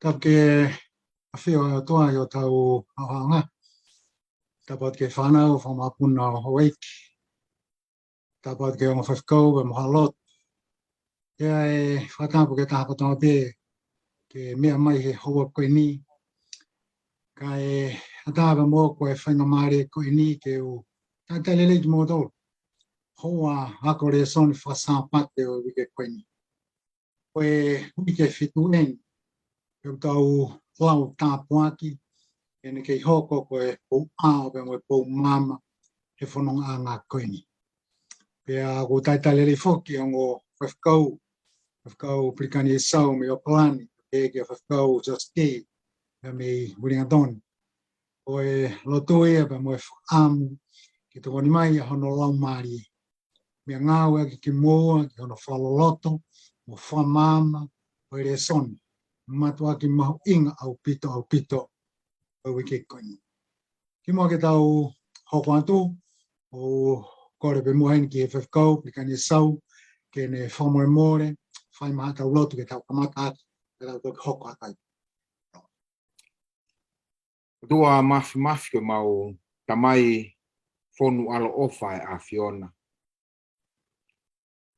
ke awhia toa i o tau ahanga. Tapat ke whanau whamapuna Hawaiki. Tapat ke onga whawhkau e mohalot. Ia e whatapu ke tahapatanga pē ke mea mai he hoa koe ni. Ka e hatawa mō koe whainga maare koe ni ke o tatalele ki mō tō. Hoa hako re soni whasāpate o wike koe ni. Koe wike whitu eng. Keu tau lau tāpuaki. Ene kei hoko koe pou ao pe moe pou mama he whanonga a ngā koe ni. Pea ko taitalele whoki o ngō whawhkau Prikani e sau me o Palani. E ke whawhkau just kei. Pea me Wiringatoni. Koe loto ea pe moe whaamu. Ki toko ni mai a hono lau maari. Mea ngāua ki moa ki hono whaloloto. Mo whamama. Koe re soni. Matua ki mahu inga au pito. O wike koe ni. Ki moa ke tau hoko atu, o kore pe muhaini ki e whawhkau, Prikani e sau, ke ne whamoe more, whai maha tau lotu ke tau kamata atu, ke tau toki hoko atai. Dua mafi ke mau tamai fonu alo ofa e a Fiona.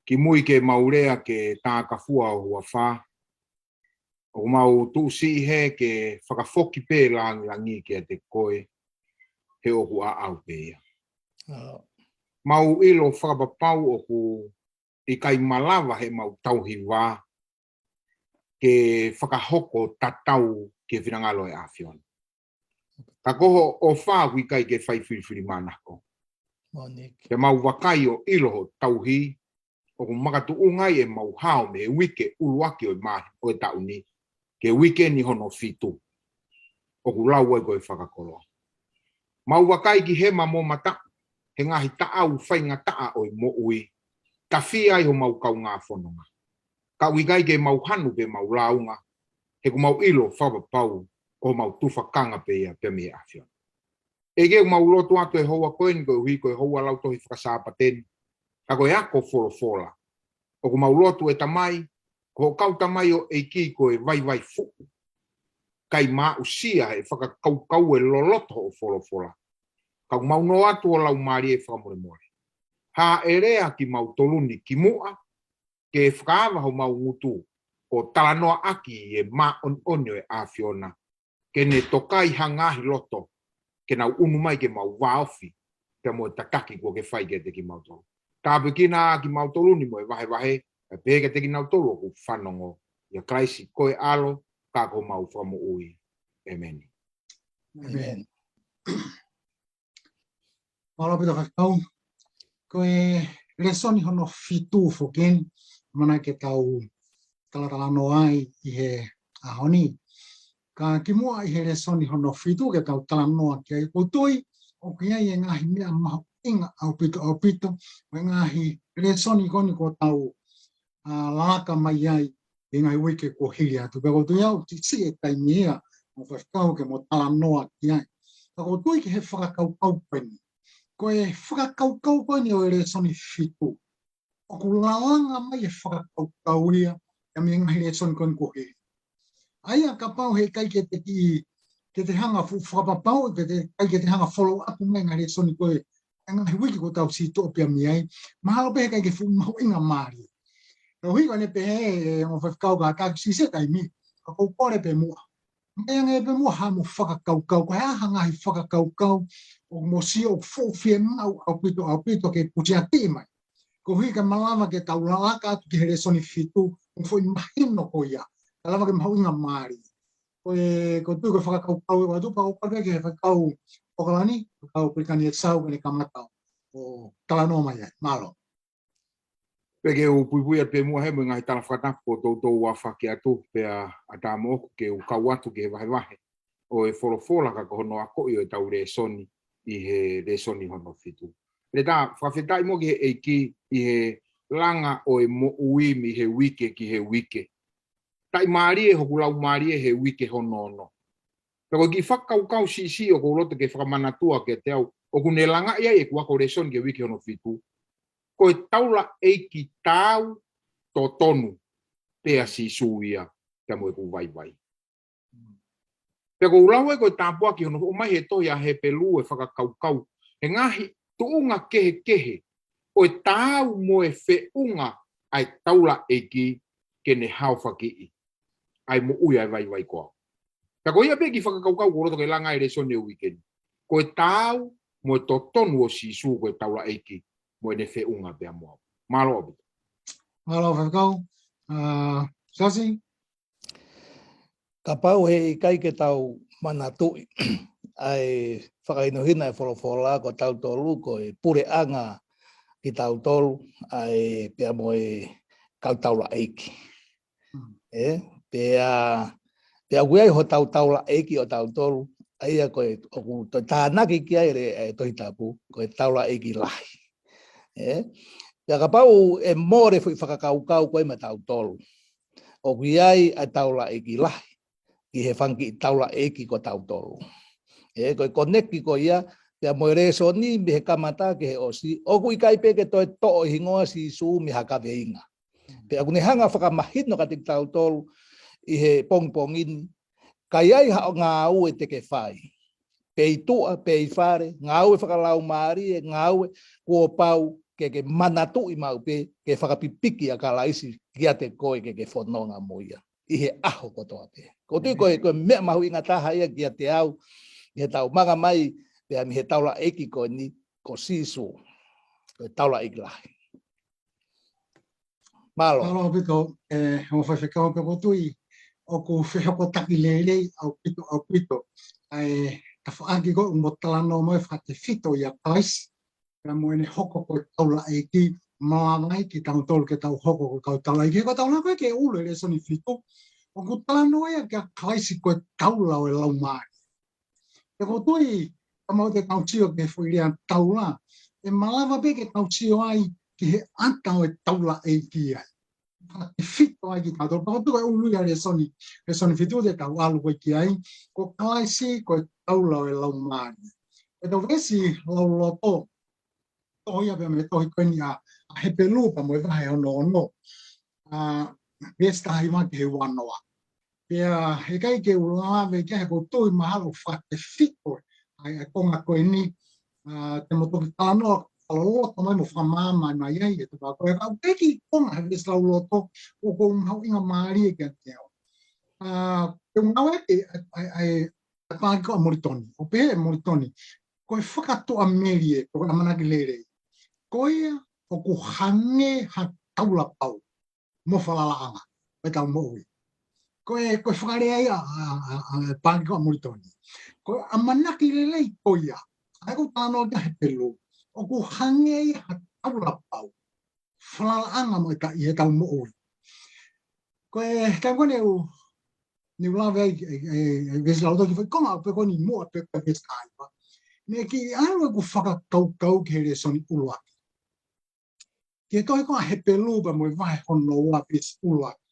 Ki mui ke maurea ke tā kafua o hua wha, o mau tūsi he ke whakafoki pē langi ke te koe he oku a au pēia. Mau ilo whakapapau oku i kai malawa he mau tauhi wā ke whakahoko tatau ke whirangalo e a Fiona. Ka koho o whāwi kai ke whai whiriwhiri mānako. Ke mau wakai o ilo ho tauhi oku makatu ungai e mau hao me wike uluaki o i mahi o e tauni. Ke wike ni hono fitu. Oku lau e koe whakakoloa. Mau wakai ki he mamo mata. He ngahi taau whainga taa o i mo ui. Ka whiai ho mau kau ngā whanonga. Ka wikai ke mau hanu pe mau launga. He ku mau ilo whapapau o mau tufakanga pe ia pe me a Fiona. E ke mau lotu atu e hoa koe ni koe hui koe hoa lau tohi whakasāpateni. Ka koe ako wholofola. O ku mau lotu e tamai. Ko kau tamai o e ki koe vai fuku. Kai maa usia e whakakau e loloto o wholofola. Kau mau no atu o lau maari e whakamore. Ha e rea ki mau toluni ki mua. Ke whakaawa ho mau ngutu. O talanoa aki e maa onio e a Fiona. Ke ne tokai hangahi loto. Ke nau unu mai ke mau waofi. Ke mo takaki ko ke whai ke te ki mau tolu. Tāpe kina ki mau toluni mo e wahe. E pēke te ki nau tolu ku whanongo. Ia kraisi koe alo. Kako mau whamu ui. Amen. Amen. Malo pita whakau. Koe lesoni hono fitu whoken. Mana ke tau talatala no ai i he ahoni. Ka ki mua i he lesoni hono fitu ke tau talanoa ki ai kutui. O ki ai e ngahi mea mahu inga au pito. O ngahi lesoni koni ko tau laka mai ai. E ngai wike ko hiri atu. Peko tu iau tisi e kai mea. Mo whakau ke mo talanoa ki ai. Kako tui ki he whakakau peni. Ko e whakakau peni o e lesoni fitu. O ku lalanga mai e whakakau ia. E me ngahi lesoni koni ko hiri. Aia ka pau he kai ke te hanga whakapapau. Ke te kai ke te hanga follow up mai ngahi lesoni koe. E ngahi wiki ko tau si tōpia mi ai. Mahalo pehe kai ke mahu inga maari. Pero hui kone pehe e mo whakau ka tāki si se kai mi. Ka kou kore pe mua. Mea ngai pe mua ha mo whakakau. Ko hea hangahi whakakau. O mo si o fōwhia mau au pito ke putia te mai. Ko hui ka malama ke tau lalaka atu ki he lesoni fitu. Ko fo i mahino ko ia. Ka lama ke mahu inga maari. Ko tui ko whakakau. Ko atu pa o pake ke whakakau. O kalani. Kau Prikani e sau kene kamatau. O talanoa mai ai. Malo. Peke o puipui at pe mua he mga hitala whakatako ko tautou wa whake atu pea ata moku ke u kau atu ke wahe. O e wholofola ka kohono ako i o e tau resoni i he resoni hono fitu. Le tā whawhetai mo ki he eiki i he langa o e mo uimi he wike ki he wike. Tai maari e hoku lau maari e he wike hono ono. Peko ki whakau si o ko roto ke whakamanatua ke te au. O kune langa ia e kuako resoni ke wike hono fitu. Ko e taula eiki tau to tonu pea si suia te mo e ku vai. Pe ko ulawa ko tāpua ki hono o mai he toi a he pelu e whakakaukau. He ngahi tuunga kehe. O e tāu mo e whiunga ai taula eki ke ne hau whaki. Ai mo ui ai vai koa. Pe ko ia pe ki whakakaukau ko roto ke langa e reso ne weekend. Ko e tāu mo e totonu o sisu ko e taula eki mo e ne whiunga pe amoa. Malo abu. Malo whakau. Sasi? Ka pau he kai ke tau mana tui. Ai whakainohina e wholofola ko tau tolu ko e pure anga ki tau tolu ai pia mo e kau taula eiki. Pia guai ho tau taula eiki o tau tolu aia ko e tānaki ki aere e tohi tapu ko e taula eiki lahi. Pia ka pau e more fui whakakaukau koe ma tau tolu. O guai a taula eiki lahi. Ki he whanki taula eiki ko tau tolu. Koe koneki ko ia, pia moere so ni me he kamata ke he osi, o kui kai peke toi to'o hingoa si su mi haka veinga. Pia kune hanga whakamahino ka tik tau tolu i he pongpongin, kai ai hao ngā au e teke whai. Pei tua, pei whare, ngā au e whakalau maari e ngā au e kua pau ke manatu i mau pe, ke whakapipiki a ka laisi kia te koe ke whanonga moia. I he aho kotoa pe. Ko tui koe mea mahu inga taha ia kia te au, he tau manga mai, pia mi he taula eki ko ni, ko sisu, ko taula eki lahi. Malo. Malo pito, o whawhekau pe kotui, o ku whihoko taki lelei, au pito. Ka whaaki ko mo talano mai whate whito ia kais, ka moene hoko ko taula eki, mawangai ki tau tolu ke tau hoko ko taula eki, ko taula koe ke ulu e soni whito, o ku talano ia ka kaisi ko taula o e lau mai. E ko tui, ka mau te tau tio ke whuirea taula, e malawa pe ke tau tio ai ki he anta o e taula e ki ai. Te whito ai ki tau tolu, pako tuka ulu ia re soni whitu te tau alu koe ki ai, ko kaisi ko taula o e lau maari. E tau vesi lau loto, tohia pe me tohi koe ni a hepe lupa mo e vahe ono. Vesta hai maki he wanoa. Pea he kai ke ulawe kia he koutou mahalo whate whito ai konga koe ni te motoki tānoa kaloloto mai mo whamama mai ai e te whakoe kau keki konga he vesi lau loto o kou mahau inga maari e kia te au. Te ungawe ai pāki ko a moritoni, o pehe moritoni, koe whakatoa meri e, koe amanaki lere. Koe o ku hange ha taula pau, mo whalalaanga, e tau moui. Koe whakare ai a pāki ko a moritoni. Koe amanaki lelei koia, ai ko tānoa kia he pelu, o ku hange ai ha taula pau, whalalaanga mo e tau moui. Koe tau kone u, ni ulawe ai vesi lauto ki whai konga pe koni mua pe vesi aiwa. Me ki alu e ku whakakaukau ke re soni uluaki. Ki e tohi konga he pelupa mo e vahe hono ua vesi uluaki.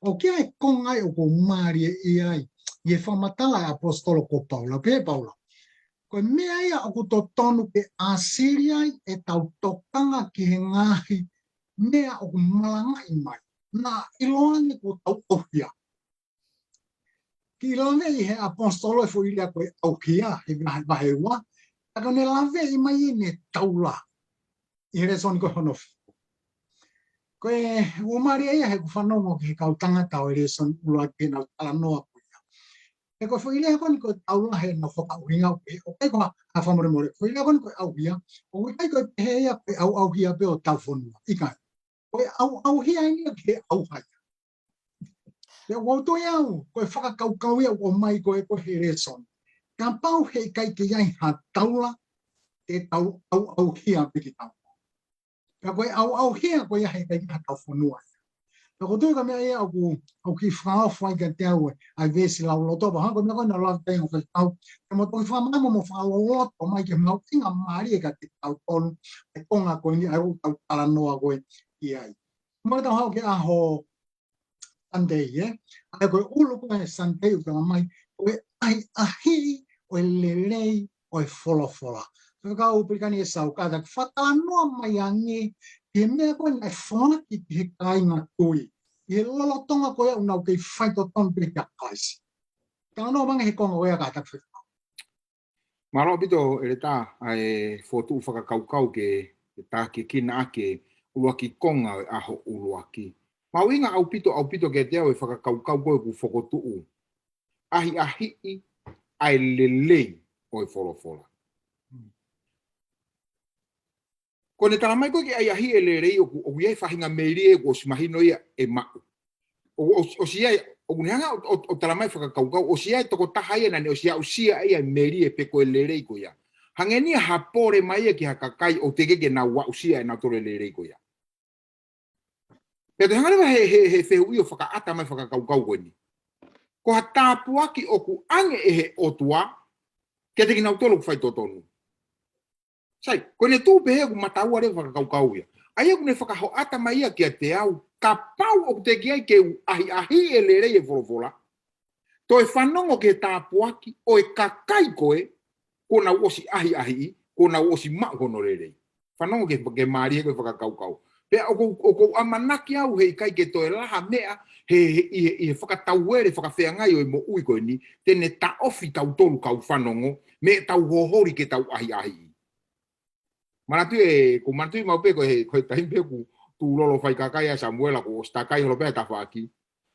O kia e kongai o ko maari e ai, i e whamatala e apostolo ko Paula, pe Paula. Koe mea ia o ku to tonu ke Asiria e tau tokanga ki he ngahi, mea o ku malanga i mai. Na iloange ko tau ohia. Ki lawe i he apostolo e fuiria koe aukia, he vahe ua, taka ne lawe i mai ne taula, i here soni koe hono. Koe umari eia he ku whanongo ki he kau tangata o here soni ula ke nau tala noa kuia. E koe fuiria koni koe taula he na whakauhinga o kei koa a whamore. Fuiria koni koe auhia, o kai koe pehe ia koe auhia pe o tau whanua, ikai. Koe auhia ingia ki he auhai. Te wauto iau, koe whakakaukau iau o mai koe he reson. Ka pau he kai ke iai ha taula, te tau au hia piki tau. Ka koe au hia koe he kai ha tau whanua. Ka koe ka mea ia au ki whaafai ka te au ai vesi lau lotopa. Hanko mea koe na lau tengo kai tau. Te mo toi whamama mo whaaloto mai ke mau tinga maari e ka te tau tonu. E konga koe ni ai o tau talanoa koe iai. Mara tau hao ke aho Sunday, ai koe ulu koe Sunday o kama mai, koe ai ahi o e lelei o e wholofola. Ka upirikani e sau, ka whatanoa mai angi, he mea koe nai whanaki ki he kai ngā tui. I he lolotonga koe au nau kei whaito ton pere kia kaisi. Tanga no mange he konga oia ka tak whi. Maro pito e ta ai fotu whakakaukau ke tā ke kina ake uruaki konga aho uruaki. Mauinga au pito ke te au e whakakaukau koe ku whakotuu. Ahi I ai lelei o e wholofola. Ko ne tala mai koe ke ahi e lelei o iai whahinga meiri e ko simahino ia e mako. O siai o kunihanga o tala mai whakakaukau o siai toko tahai na ne o siai o sia ia meiri e peko e lelei ko ia. Hangeni hapore mai e ki hakakai o tegege na wa usia e na tore lelei ko ia. Pero hangare he fehu i o whakaata mai whakakaukau koe ni. Ko ha tāpuaki o ku ange e he otua, kia te ki nau tolo ku whai totonu. Sai, ko ne tū pehe ku mataua re whakakaukau ia. Aia ku ne whakaho ata mai ia kia te au, ka pau o ku te ki ai ke ahi e lerei e wholofola. To e whanongo ke tāpuaki o e kakai koe, ko nau osi ahi, ko nau osi mahono lerei. Whanongo ke maari e koe whakakaukau. Pea o ko amanaki au hei kai ke toe laha mea, he whakatauere, whakawheangai o e mo ui koe ni, tene ta ofi tau tolu kau whanongo, me tau hohori ke tau ahi. Manatui ko manatui maupe koe taimpe ku tu lolo whai kakai a Samuela ko stakai holo pea tawhaki.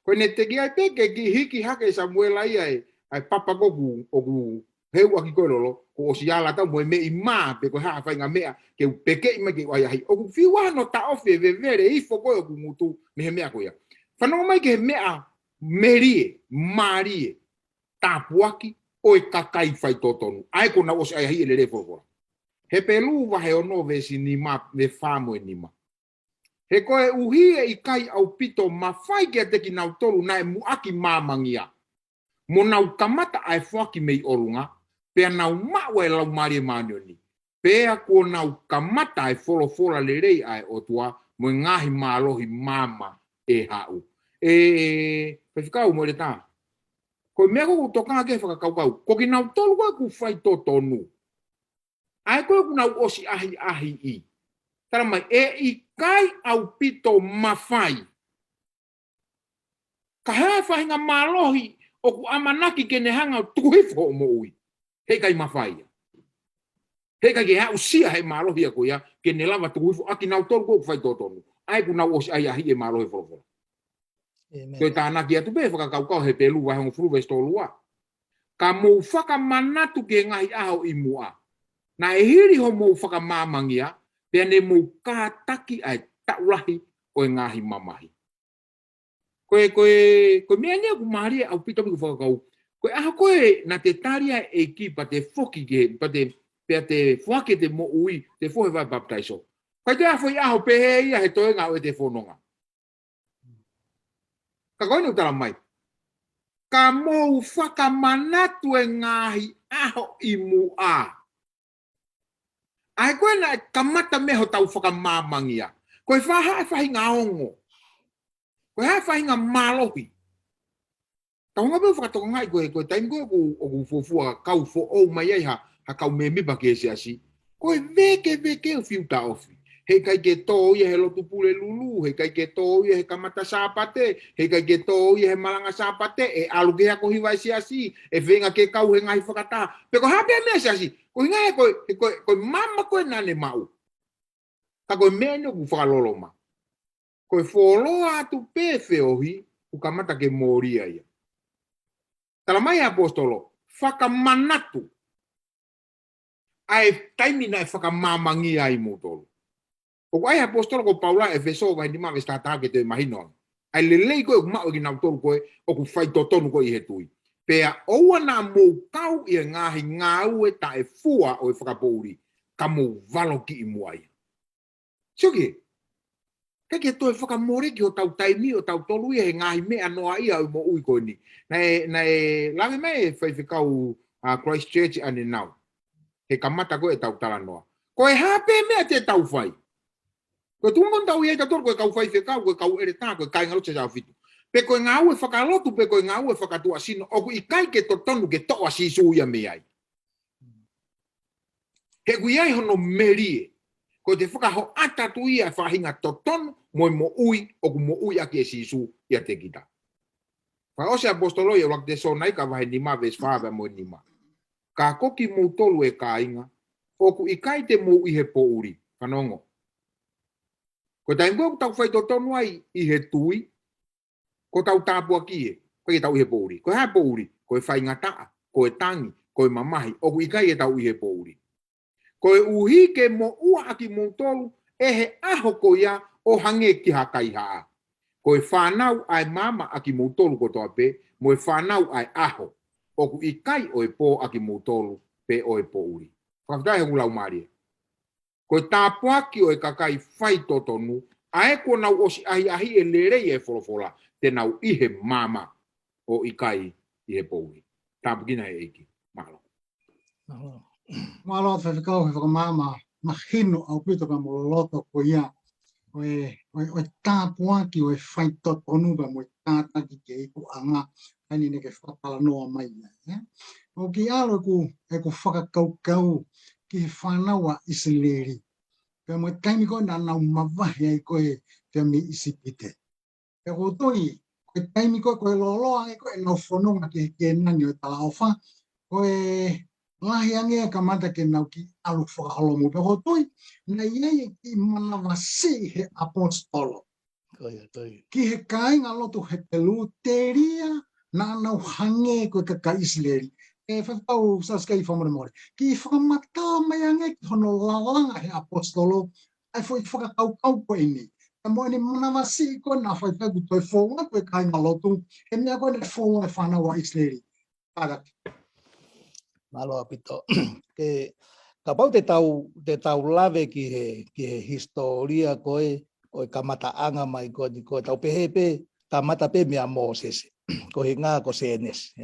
Koe ne te ki ai peke ki hiki hake Samuela ia ai papa koku o ku heu aki koe lolo, ko o si ala tau moe me I maa pe koe haa whainga mea ke u peke ima ke wai ahi. O ku whiwano ta ofi e vevere I fo koe o ku ngutu me he mea koe ia. Whanonga mai ke he mea merie, marie, tāpuaki o e kakai whai totonu. Ai ko na osi ai ahi e lere fo he pelu wahe ono vesi nima me whamoe nima. He koe uhie I kai au pito mawhai ke te ki nau tolu na e muaki māmangia. Mo nau kamata ai whaki mei orunga, pea nau maua e lau marie manioni. Pea ko nau kamata ai wholofola lerei ai otua, mo ngahi mālohi māma e hau. Pewhikau mo re tā. Koe mea ko toka ke whakakaukau, ko ki nau tolu koe ku whai totonu. Ai koe kunau osi ahi I. Tara mai, I kai au pito mawhai. Ka hea whahinga mālohi o ku amanaki ke ne hanga tuhifo o mo ui. Hei kai mawhai. Hei kai ke hea usia hei mālohi a koe ke ne lava tuhifo aki nau tolu koe ku whai totonu. Ai kunau osi ahi e mālohi wholofola. Koe tānaki atu pe whakakaukau he pelu wahongo fruwe stolua. Ka mou whakamanatu ke ngahi aho I mua. Na e hiri ho mou whakamāmangia, pia ne mou kātaki ai taulahi o e ngahi mamahi. Koe mea nia ku maharia au pitomi ku whakakau. Koe aha koe na te taria e ki pa te whoki ke, pa te whake te mo ui, te whohe vai baptaiso. Koe te awhoi aho pehe ia he toenga o e te whanonga. Ka koe nau tala mai. Ka mou whakamanatu e ngahi aho I mua. Ai koe na kamata meho tau whakamāmangia. Koe whaha e whahinga ongo. Koe hae whahinga mālohi. Tau ngā pēu whakatoka ngai koe taimi koe o ku fofua kau fo ou mai ai ha kau me mipa ke se asi. Koe veke o fiuta ofi. Hei kai ke tō ia he lotu pule lulu, hei kai ke tō ia he kamata sāpate, hei kai ke tō ia he malanga sāpate, e alu ke hako hiwai se asi, e whenga ke kau he ngahi whakata. Pe ko hapea mea se asi. Ko hinga he koe mama koe nane mau. Ka koe mene ku whakaloloma. Koe wholoa atu pefe ohi, ku kamata ke moria ia. Tala mai apostolo, whakamanatu. Ai taimina e whakamāmangia I mutolo. O ai apostolo ko Paula e feso vai di ma sta ta ke te mahino. Ai lelei koe ku mau ki nau tolu koe, o ku whai totonu koe I he tui. Pea oua na mou kau I ngahi ngau e ta e fua o e whakapouri, ka mou valo ki I muai. Sioke, kai ke toi whakamore ki o tau taimi o tau tolu I he ngahi mea noa ia o mo ui koe ni. Na e langi mai e whaifekau Christchurch ane nau. He kamata koe e tau tala noa. Koe hape mea te tau whai. Koe tungon tau iei tator koe kau whaifekau, koe kau ere tā, koe kai ngalote jau fitu. Pe koe ngau e whakalotu, pe koe ngau e whakatua sino, oku I kai ke totonu ke toa sisu ia me ai. He kui ai hono merie, koe te whakaho atatu ia whahinga totonu, moi mo ui, oku mo ui ake e sisu ia te kita. Fa o se apostolo ia lak de sonai ka vai ni ma ves fa mo ni ma. Ka koki mo tolu e ka inga. Oku ikai te mo i he po uri. Kanongo. Ko tai ngo tau fai to tonu ai i he tui. Ko tau tāpua ki e. Ko i tau i he po uri. Ko ha po uri. Ko e whai ngata. Ko e tangi. Ko e mamahi. Oku ikai e tau i he po uri. Ko e uhi ke mo ua aki mo tolu. E he aho ko ia o hange ki hakai haa. Ko e whanau ai mama aki mo tolu ko toa pe. Mo e whanau ai aho. Oku ikai o e po aki mo tolu. Pe o e po uri. Whakatai he ulau maria. Ko e tāpuaki o e kakai whai totonu. Ae ko nau osi ahi e lerei e wholofola. Te nau ihe mama o ikai i he po uri. Tāpukina e eiki. Mahalo. Malo te whakau he whakamama mahino au pito ka mololoto ko ia. O tāpuaki o e whai totonu ka mo e tātaki ke iku anga. Ani ne ke whakala noa mai. O ki alo e ku whakakaukau ki he whanaua isi leri. Pea mo e taimi koe na nau mawahi ai koe te mi isi pite. Pea ko toi, koe taimi koe loloa ai koe nau whanonga ke nangi o tala ofa. Koe lahi ange ka mata ke nau ki alu whakaholomu. Pea ko toi, na iei ki manawasi he apostolo. Ki he kainga lotu he telu teria na nau hange koe ka isi leri. E whakau saskai whamore more. Ki whakamata mai ange ki hono lalanga he apostolo, ai foi whakakau koe ni. E mo ni manawasi koe na whaitaku toi whonga koe kainga lotu, e mea koe ne whonga e whanaua isleri. Tāgaki. Malo apito. Ke kapau te tau lave ki he historia koe o e kamataanga mai koe ni koe tau pehepe kamata pe mea Moses. Ko he ngā ko senes.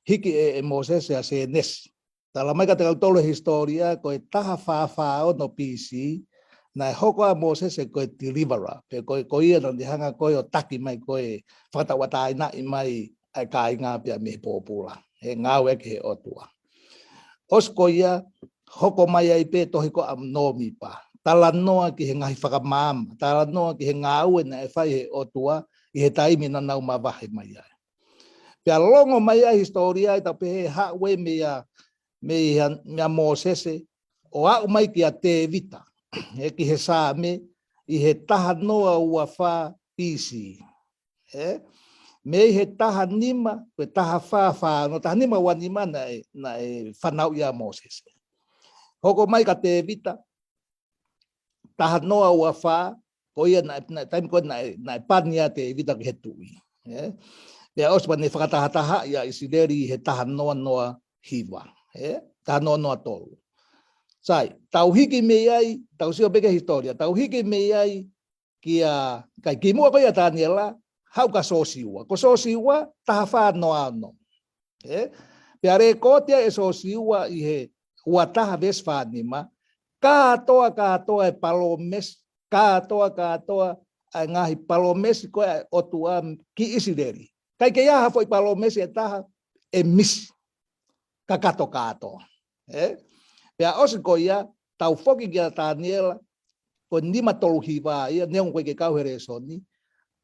Hiki e Moses a senes. Tala mai ka te kautolo historia ko e taha whawhao no PC na e hoko a Moses e koe deliverer. Pe koe ia na hanga koe o taki mai koe whakatawatai na i mai ai kai ngā pia me pōpula. He ngāu eke he otua. Os ko ia hoko mai ai pe tohi ko am nomi pa. Tala noa ki he ngahi whakamama. Tala noa ki he ngāu e na e whai he otua i he taimi na nau mawahe mai ai. Pea longo mai a historia i tape he hawe mea Moses o au mai ki a te vita. E ki he sāme i he taha noa ua wha pisi. Me i he taha nima, pe taha wha no taha nima wa nima na e whanau ia Moses. Hoko mai ka te vita, taha noa ua wha, ko ia na taimi koe na e pania te vita ki he tui. Pea ospa ne whakatahataha ia isileri he taha noa hiwa. Taha noa tolu. Sai, tau hiki me ai, tau sio peke historia, tau hiki me ai kia, kai ki mua koe a Daniela, hau ka sosiua. Ko sosiua, taha wha noa no. Pea re kotia e sosiua i he ua taha ves whanima, kātoa e palomes, kātoa e ngahi palomes koe otua ki isileri. Kai ke iaha foi palomesi e taha e misi ka kato. Pea osi ko ia tau foki ki a Daniela ko nima tolu hiwa ia neon koe ke kau here soni.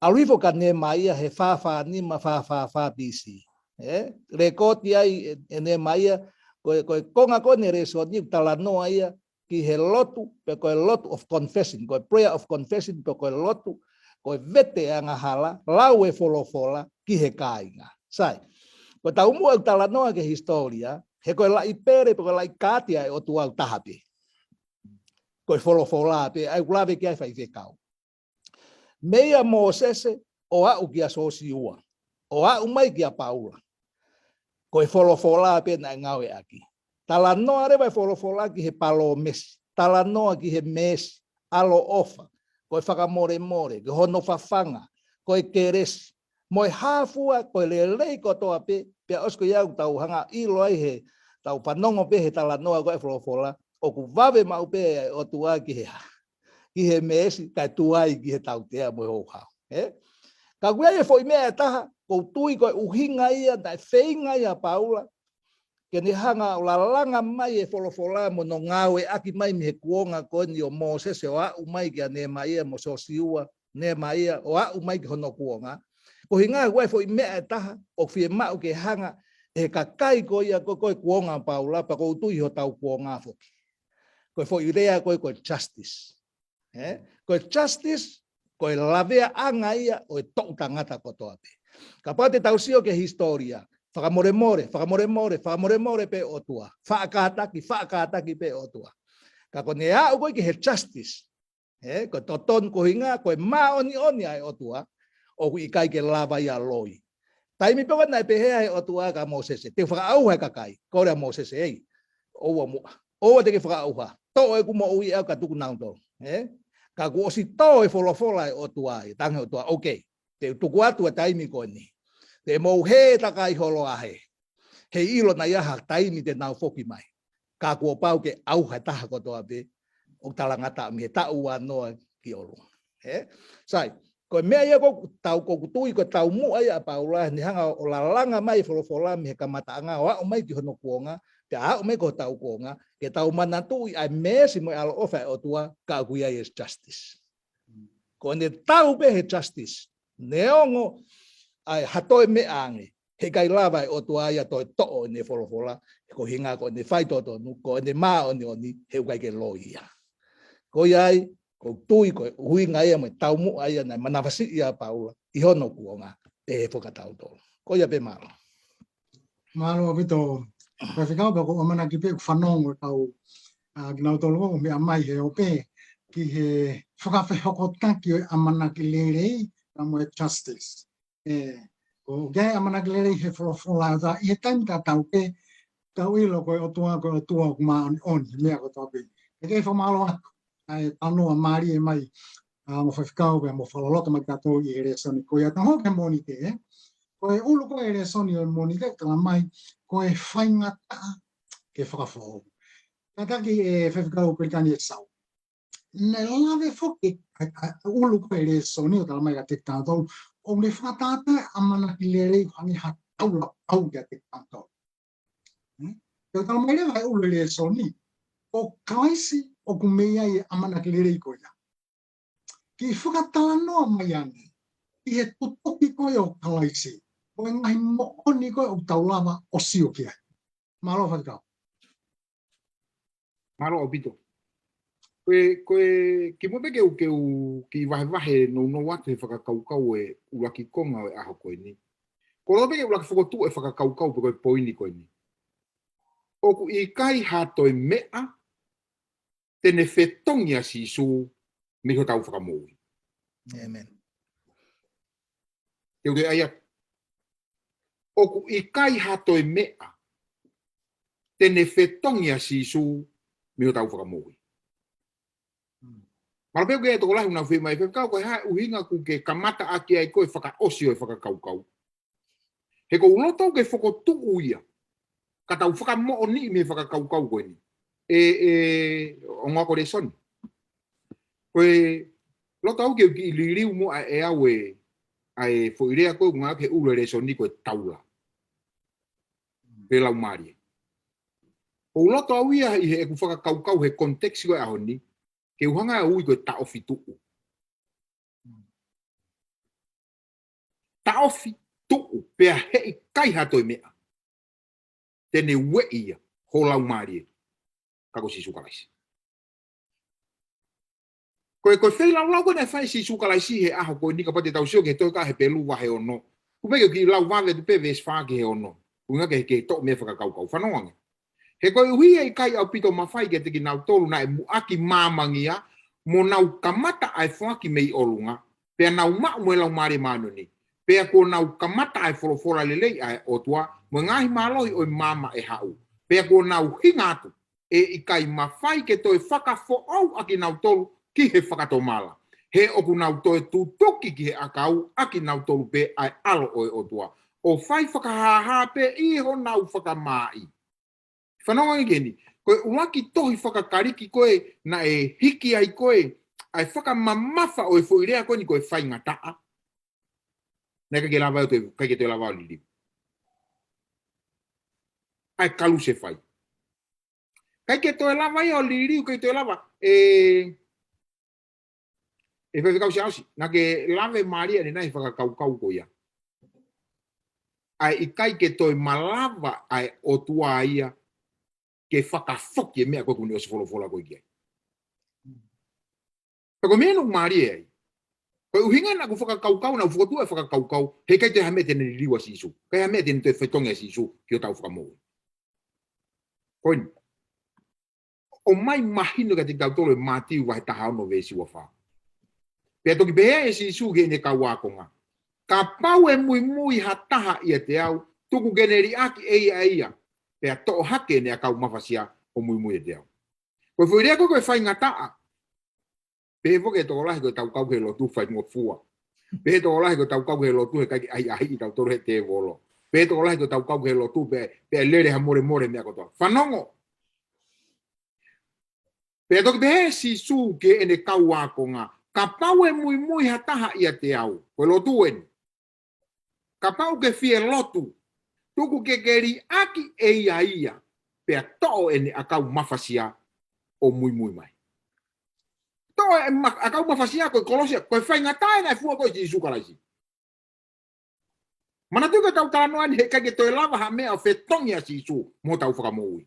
Alifo ka nema ia he wha nima wha bisi. Rekoti ai e nema ia koe konga koe ne re soni tala noa ia ki he lotu pe koe lotu of confession, koe prayer of confession pe koe lotu koe vete anga hala, lau e folofola ki he kāinga. Sai, koe tau mua au tala noa ke historia, he koe lai pere, koe lai kātia e o tu au tahape. Koe folofola pe, ai ulawe ki ai whai whekau. Meia Moses o au ki a sosiua, o au mai ki a Paula. Koe folofola pe na ngau e aki. Tala noa rewa folofola ki he palomes, tala noa ki he mes, alo ofa. Koe whakamore, ke hono whawhanga, koe keres, moe hāfua, koe lelei kotoa pe, pia osko iau tau hanga ilo ai he, tau panongo pe he tala noa koe wholofola, o ku wawe mau pe o tua ki he mesi, kai tuai ki he tau tea moe hou hau. Ka kuia e foi mea taha, kou tui koe uhinga ia, tai wheinga ia Paula, ke ni hanga o lalanga mai e wholofola mo no ngau e aki mai mi he kuonga koe ni o Moses e o au mai ki a ne mai e mo sosiua, ne mai e o au mai ki hono kuonga. Ko hinga koe fo mea taha o fie ma o ke hanga e ka kai ko ia ko kuonga paula pa ko tu ho tau kuonga fo. Ko fo idea ko justice. Ko justice ko lavea anga ia o to tangata ko to ape. Kapate tau sio ke historia. Whakamore pe o tua. Whaakataki pe o tua. Ka ko ne au ko ke he justice. Ko toton ko hinga ko ma oni ai o tua. O ku ikai ke lava ia loi. Tai mi pe na pe he o tua ka Moses. Te whakaau he kakai. Ko rea Moses ei. O te ke whakaau ha. To e ku mo ui au ka tuku nauto. Ka ku osi to e fola o tua. Tange o tua. Okay. Te tuku atu e taimi ko ni. Te mo he takai holo ahe. He ilo na iaha taimi te nau foki mai. Ka kua pau ke au hai taha kotoa pe. O talangata mi he tau anoa ki olu. Sai, ko mea ia ko tau ko kutui ko tau mu ai a paula ni hanga o lalanga mai folofola mi he kamata anga wa o mai ki hono kuonga. Te a o mai ko tau kuonga. Ke tau manatui ai mesi mo alo ofa o tua ka kuia is justice. Ko ne tau pe he justice. Neongo ai hatoe me ange he kai lava o tua ia to to ne folofola ko hinga ko ne fai to no ko ne ma oni he kai ke loia ko ai ko tui ko huinga ia me tau mu ai na manafasi ia paula I hono kuonga e foka tau to ko ia pe malo Vito pa ficau ba ko mana ki pe fanong tau gnau to lo me mai he o pe ki he foka fe hoko taki amana ki lere amo justice o gai amana glere he fola za I time ka tau pe tau I lo ko o tua ku ma on me ko tau pe e ke fo malo ai tanu a mari e mai mo ficau be mo fola lo ma ka to I re so ni ko ya tau ke moni ke ko e ulu ko e re so ni moni ke ka mai ko e fainga ke foka fo ka ki e ficau pe kan ye sau ne lave foki ulu ko e re so ni ka mai ka te tau o le whatata amana ki lere hangi ha au ke te kanto. Te tau mai le vai ule le soni, o kaisi o kumea I amana ki lere ko ia. Ki whakatala noa mai ane, I he tutoki koe o kaisi, o e ngahi mooni koe o taulawa o sio kia. Malo whakatau. Malo o pito. Koe ki mo pe ki wahe no watu he whakakaukau e ulaki konga o e aho koe ni. Ko lo pe ke ulaki whakotu e whakakaukau pe koe poini koe ni. O ku I kai hato e mea tene whetongia si su me ho tau whakamoui. amen Te ure aia. O ku I kai hato e mea tene whetongia si su me ho tau whakamoui. Mara peo ke toko lahi una whi mai, kau koe hae uhinga ku ke kamata aki ai koe whaka osio e whakakaukau. He ko ulotau ke whakotuku ia, ka tau whakamo ni me whakakaukau koe ni. O ngako re soni. Koe, lotau ke I liriu mo e au e whoirea koe ngā ke ule re soni koe taula. Pe lau marie. O ulotau ia I he e ku whakakaukau he konteksi koe aho ni, ke uhanga ui koe taofi tuku. Taofi tuku pea hei kai hato I mea. Tene ue ia ho lau marie. Kako si sukalaisi. Koe whei lau koe na whai si sukalaisi he aho koe nika pate tau sio ke toi ka he pelu wahe ono. Kumeke ki lau wale tu pe ves whaake he ono. Kunga ke to me whakakaukau whanonga. He koe hui e kai au pito mawhai ke teki nau tolu na e muaki māmangia mo nau kamata ai whaki mei olunga, pea nau maa mo lau maare mano ni, pea ko nau kamata ai wholofora lelei ai otua, mo ngahi maloi oi mama e hau, pea ko nau hingatu, e ikai mawhai ke toi whakafo au aki nau tolu ki he whakatomala. He oku nau toi tutoki ki he akau aki nau tolu pe ai alo oi otua. O whai whakahaha pe iho nau whakamai. Whanonga i geni, koe uaki tohi whakakariki koe na e hiki ai koe ai whakamamafa o e whoirea koe ni koe whainga taa. Nē kai ke lawa o kai ke te lawa o liri. Ai kalu se whai. Kai ke te lawa o liri kai te lawa e whai kau se ausi. Nā ke lawe maria ni nai whakakaukau koe ia. ai ikai ke toi malava ai o tua ia ke whakafoki e mea koe kuni o se wholofola koe kia. Tako mea nuk maari e. Koe uhinga na ku whakakaukau na whakatua e whakakaukau he kai te hame tene ni riwa si isu. Kai hame tene te whaitonga si isu ki o tau whakamou. Koe o mai mahino ka te kautoro e mātiu wahe taha ono ve si wafa. Pea toki beha e si isu ge ne ka wakonga. Ka pau e mui mui ha taha ia te au, tuku generi aki eia. Pea to hake ne a kau mawhasia o mui mui e te au. Koe fuirea koe whai ngataa. Pehe woke e toko lahi koe tau kau he lotu whai ngō fua. Pehe toko lahi koe tau kau he lotu he kai ai i tau toro he te wolo. Pehe toko lahi koe tau kau he lotu pe lere ha more mea kotoa. Whanongo. Pehe toki behe si su ke ene kau wakonga. Ka pau e mui mui ha taha ia te au. Koe lotu eni. Ka pau ke fie lotu. Tuku ke keri aki ia. Pea to'o ene a kau mawhasia o mui mui mai. To'o e a kau mawhasia koe kolosia. Koe whai ngatai nai fua koe si isu kalaisi. Mana tuka tau talanoani he kage toi lava ha mea o whetongi a si isu mo tau whakamoui.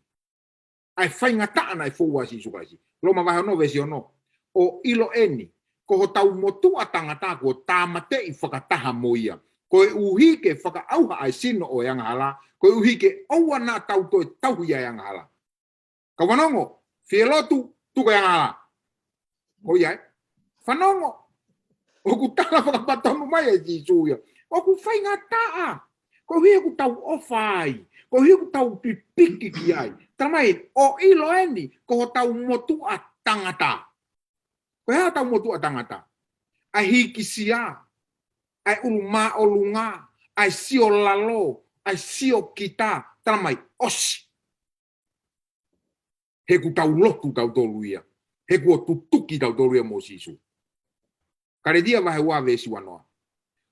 Ai whai ngataa nai fua si isu kalaisi. Loma vahe ono vesi ono. O ilo eni. Ko ho tau motua tangata ko tāmate i whakataha moia. Ko e uhike whakaauha ai sino o yanga hala. Ko e uhike aua nā tau toi tauhu ia yanga hala. Ka wanongo, whielotu, tuka yanga hala. Ko iai, whanongo. O ku tala whakapatonu mai e jisuia. O ku whainga taa. Ko hia ku tau ofai. Ko hia ku tau pipiki ki ai. Tamai, o ilo eni, ko ho tau motua tangata. Ko hea tau motua tangata. Ai hiki sia. Ai uluma olunga. Ai sio lalo. Ai sio kita. Tamai, osi. He ku tau lotu tau toluia. He ku o tutuki tau toluia mo sisu. Kare dia vahe ua vesi wanoa.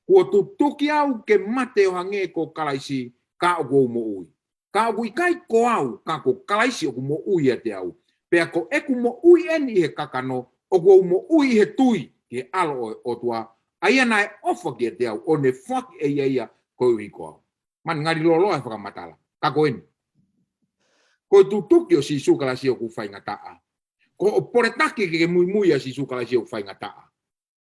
Ku o tutuki au ke mate o hange ko kalaisi ka o kou mo ui. Ka o kui kai ko au ka ko kalaisi o ku mo ui e te au. Pea ko e ku mo ui eni he kakano o kou mo ui he tui ke alo o tua. Aia nai ofa ki e te au o ne whaki e ia ko ui ko au. Man ngari lolo e whakamatala. Ka ko eni. Ko tutuki o si su kalasi o ku whainga taa. Ko o poretake ke mui mui a si su kalasi o ku whainga taa.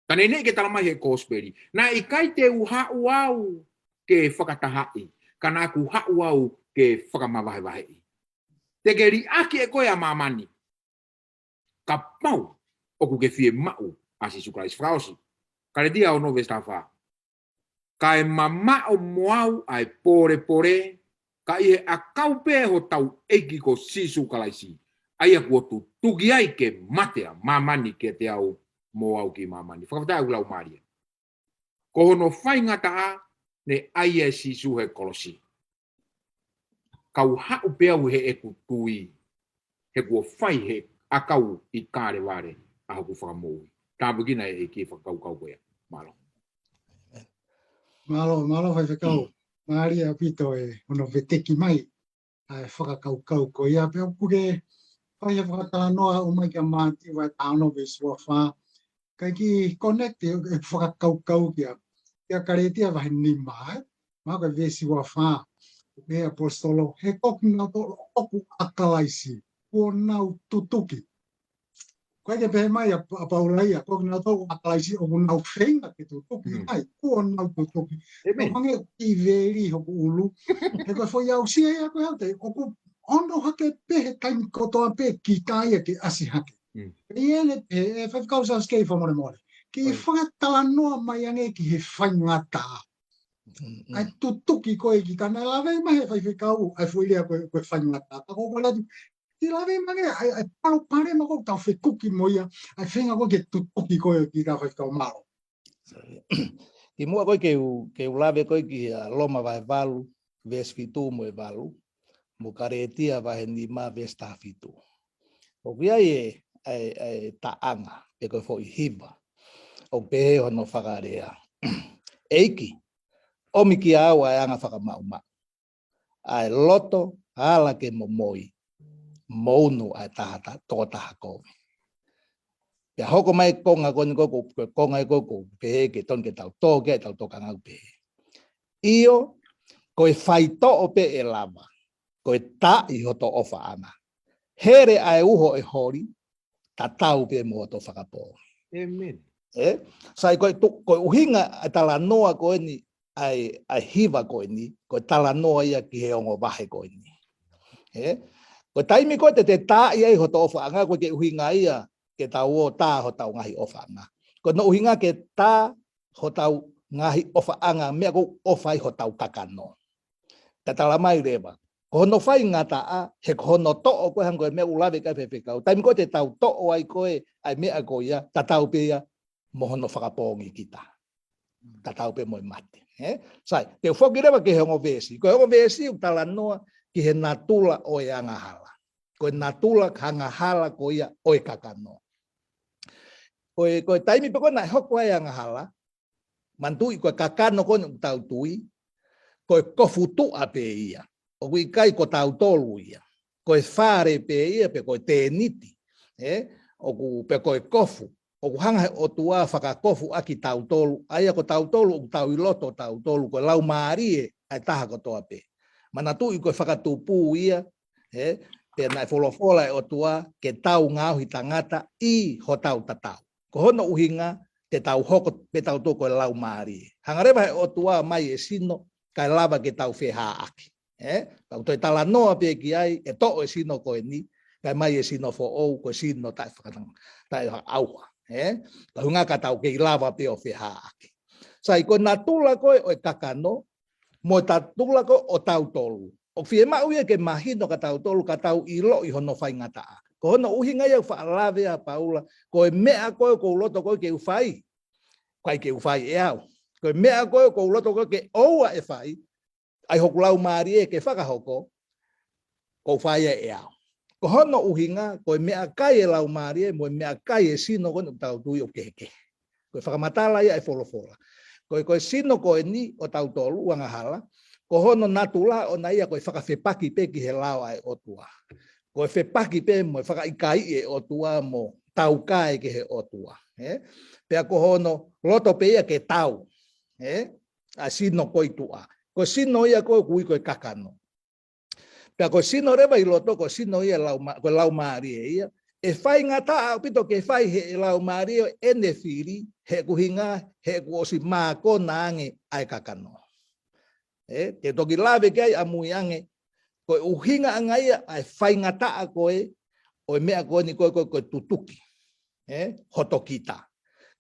Tane ne ke talamai he kosperi. Na ikai te uha uau ke whakatahai. Kana aku ha uau ke whakamawahe wahe. Te ke riaki e koe a mamani. Ka pau o ku ke fie mau a si su kalasi whaosi. Kare dia o no vestafa. Ka e mama o moau ai pore. Ka ihe a kaupe ho tau eiki ko sisu kalaisi. Aia kua tu tuki ai ke matea mamani ke te au mo au ki mamani. Whakawhata au lau maria. Ko hono whai ngataa ne aia sisu he kolosi. Kau hau peau he eku tui. He kua whai he akau i kāre ware a hoku whakamoui. Tāpukina e ki whakau koea. Malo. Malo whai whakau. Maria pito e ono veteki mai ai whakakau ko ia peo kuke whai he whakatala noa o mai kia māti vai tāno ve sua whā. Kai ki connect e whakakau kia. Kia karetia vai ni mai. Maka ve sua whā. Me apostolo he koku nau to oku akalaisi. Kua nau tutuki. Koe ke pehe mai a paulaia. Koku nau to akalaisi o nau whenga ke tutuki. Ai, kua nau tutuki. Hange i veri hoku ulu. He koe fo iau sia ia koe haute. Oku ono hake pehe taimi kotoa pe ki taia ke asi hake. Iene pehe e whakausa skei whamore. Ki whakatala noa mai ange ki he whaingata. Ai tutuki koe ki kana lawe mahe whaiwhikau. Ai fuilia koe whaingata. Tako koe latu. Ki lawe mange ai palo pare mako tau whikuki moia. Ai whenga koe ke tutuki koe ki ka whaikau malo. Ki mua koe ke ulawe koe ki loma vai valu, ves fitu mo e valu, mo karetia vai ni ma ves ta fitu. O kia e taanga, e koe fo i hiva, o pehe hono whakarea. Eiki, omi ki awa e anga whakamauma. Ai loto, ala ke mo moi, mounu ai tahata, tō taha koe. Pea hoko mai konga koni koko, konga e koko, pehe ke ton ke tau tō ke tau tō kangau pehe. Io, koe whaito o pe e lava, koe ta I hoto o whaanga. Here ai uho e hori, ta tau pe mo to whakapo. Amen. Sai koe uhinga a tala noa koe ni, ai hiva koe ni, koe tala noa ia ki he ongo wahe koe ni. Koe taimi koe te tā ia I hoto o whaanga, koe ke uhinga ia, ke tau o tā ho tau ngahi o whaanga. Koe no uhinga ke tā ho tau ngahi o whaanga, mea ko o whai ho tau kakano. Ka tala mai rewa. Ko hono whai ngataa, he hono to'o koe hang koe mea ulawe kai pepekau. Taimi koe te tau to'o ai koe, ai mea koe ia, ta tau pe ia, mo hono whakapongi kita. Ta tau pe moi mate. Sai, te whoki rewa ke hongo vesi. Koe hongo vesi, tala noa, ki he natula o e angahala. Koe natula hangahala ko ia o e kakano. Koe taimi pe koe nai hoko ai angahala, mantui koe kakano koe tau tui, koe kofutu a pe ia. O kui kai ko tau tolu ia. Koe whare pe ia pe koe te niti. O ku pe koe kofu. O ku hanga o tua whakakofu aki tau tolu. Aia ko tau tolu o tau iloto tau tolu. Koe lau maarie ai taha ko toa pe. Mana tui koe whakatupu ia. Pe nai wholofola e o tua ke tau ngauhi tangata I ho tau tatau. Ko hono uhinga te tau hoko pe tau tō koe lau maarie. Hangarewa he o tua mai e sino kai lava ke tau wheha aki. Kau toi tala noa pe ki ai, e to'o e sino koe ni, kai mai e sino fo ou, koe sino tai whakatang, tai aua. Ka hunga ka tau ke lava pe o wheha aki. Sai koe nā tula koe o e kakano, mo ta tula koe o tau tolu. O whie mau ia ke mahino ka tau tolu, ka tau ilo I hono whai ngataa. Ko hono uhinga ia whaalawe a paula, koe mea koe ko uloto koe ke uwhai, kai ke uwhai e au. Koe mea koe ko uloto koe ke oua e whai, ai hoku lau maari e ke whakahoko, ko whai e au. Ko hono uhinga, koe mea kai e lau maari e, mo mea kai e sino koe tau tui o keke. Koe whakamatala ia e wholofola. Koe sino koe ni o tau tolu, wangahala, ko hono natula o na ia koe whakawhepaki pe ki he lau ai o tua. Koe whepaki pe mo whakaikai e o tua mo tau kai ke he o tua. Pea ko hono loto pe ia ke tau. A sino koe tua. Ko sino ia koe kui koe kakano. Pea ko sino rewa I loto, ko sino ia koe lau maari e ia. E whai ngata au pito ke whai he lau maari o ene whiri, he kuhinga, he kuosi maa ko naange ai kakano. Te toki lawe kai amui ange, koe uhinga angai ai whai ngata a koe, o mea koe ni koe tutuki. Hoto kita.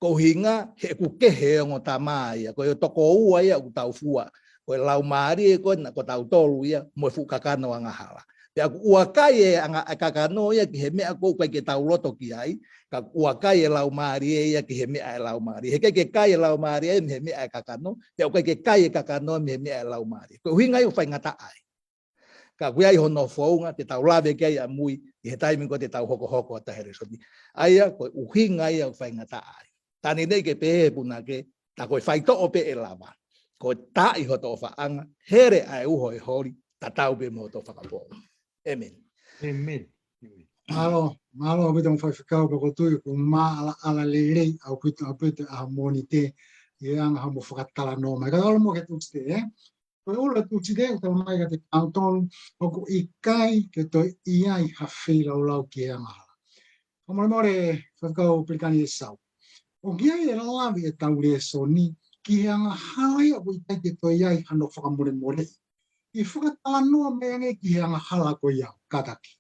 Ko uhinga, he kukehe o ta maa koe toko ua ia u tau fua. Koe lau maari e koe na ko tau tolu ia mo fu kakano anga hala. Pe aku ua kai e anga kakano ia ki he mea ko kai ke tau loto ki ai, ka ua kai e lau maari e ia ki he mea e lau maari. He kai e lau maari e he mea e kakano, pe aku kai ke kai e kakano me mea e lau maari. Ko uhinga i whai ngata ai. Ka kui ai hono founga te tau lawe kai a mui I he taimi ko te tau hoko ata here soni. Aia ko uhinga ia whai ngata ai. Tani nei ke pehe puna ke ta koe whai to pe e lava. Ko ta I hoto whaanga, here ai uho e hori, ta tau pe mo to whakapo. Amen. Amen. Malo a bita mwhaiwhikau ka kotui ko maa ala lelei au pita a moni te I anga hamo whakatala no mai. Ka talo mo ke tutite, Koe ula tutite, ka mai ka te kautonu, o ko ikai ke toi iai hawhi lau ki anga hala. Ko more whakau pelikani e sau. O giai e lawi e tau le so ni, ki anga halai o ikai ke toi iai hano whakamore more. I whakatala noa me ange ki anga hala ko iau, kataki.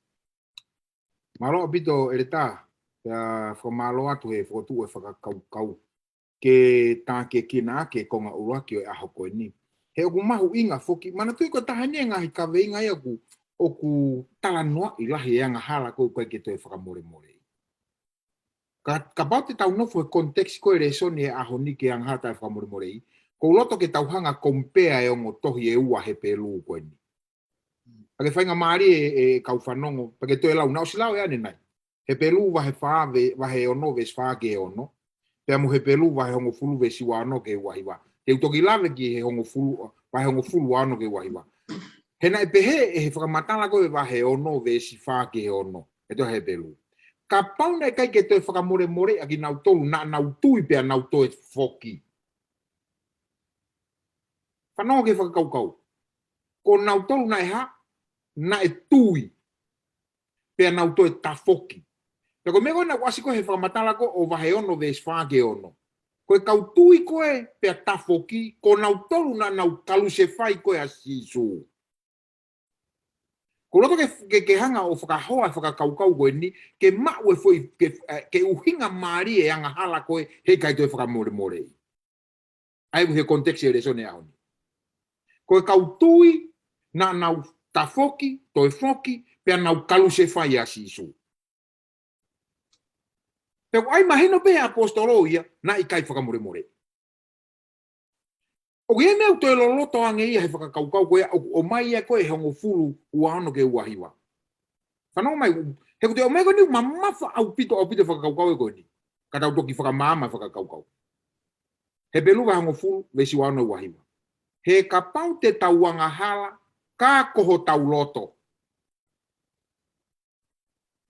Malo pito e ta, ya malo atu e fotu e whakakau ke tā ke kina ke konga ua ki o e aho koe ni. He oku mahu inga foki, mana tui ko tahane ngahi ka veinga ia ku oku tala noa I lahi e anga hala koe koe ke toi whakamore more. Ka pau te tau nofo e kontekst koe re soni e aho ni ke anga hala tai whakamore more. Ko loto ke tau hanga kompea e ongo tohi e ua he pelu koe ni. Pake whainga maari e kau whanongo, pake toi lau nao silau e ane nai. He pelu wahe whaave, wahe ono ves whaake ono. Pea mo he pelu wahe hongo fulu ve siwa ano ke wahiwa. Te utoki lawe ki he hongo fulu, wahe hongo fulu ano ke wahiwa. He nai pehe e he whakamatala koe wahe ono ve si whaake ono. E to he pelu. Ka pauna e kai ke toi whakamore more aki nau tolu na nau tui pea nau toe foki. Whanongo ke whakakaukau. ko nau tolu na ha na tui pe nau to tafoki pe ko me ko na wasi ko he whakamatala ko o wahe ono ves whake ono ko kau tui koe pe tafoki ko nau tolu na nau kaluse whai koe a sisu ko roto ke hanga o whakahoa whakakaukau koe ni ke mau e foi ke uhinga maari e anga hala koe he kai toi whakamore more ai he konteksti e resone aoni ko kau tui na nau tafoki toi foki pe nau kaluse whai a sisu pe ai mahino pe apostoloia na i kai whakamore more o ye me to lo loto ange ia he whakakaukau koe o mai e koe hongo fulu ua ano ke uahiwa. Whanau mai, he ko te o mea koe ni mamafa au pito whakakaukau e koe ni. Ka tau toki whakamama whakakaukau. He peluwa hongo fulu vesi ua ano uahiwa. He ka pau te tauanga hala ka koho tau loto.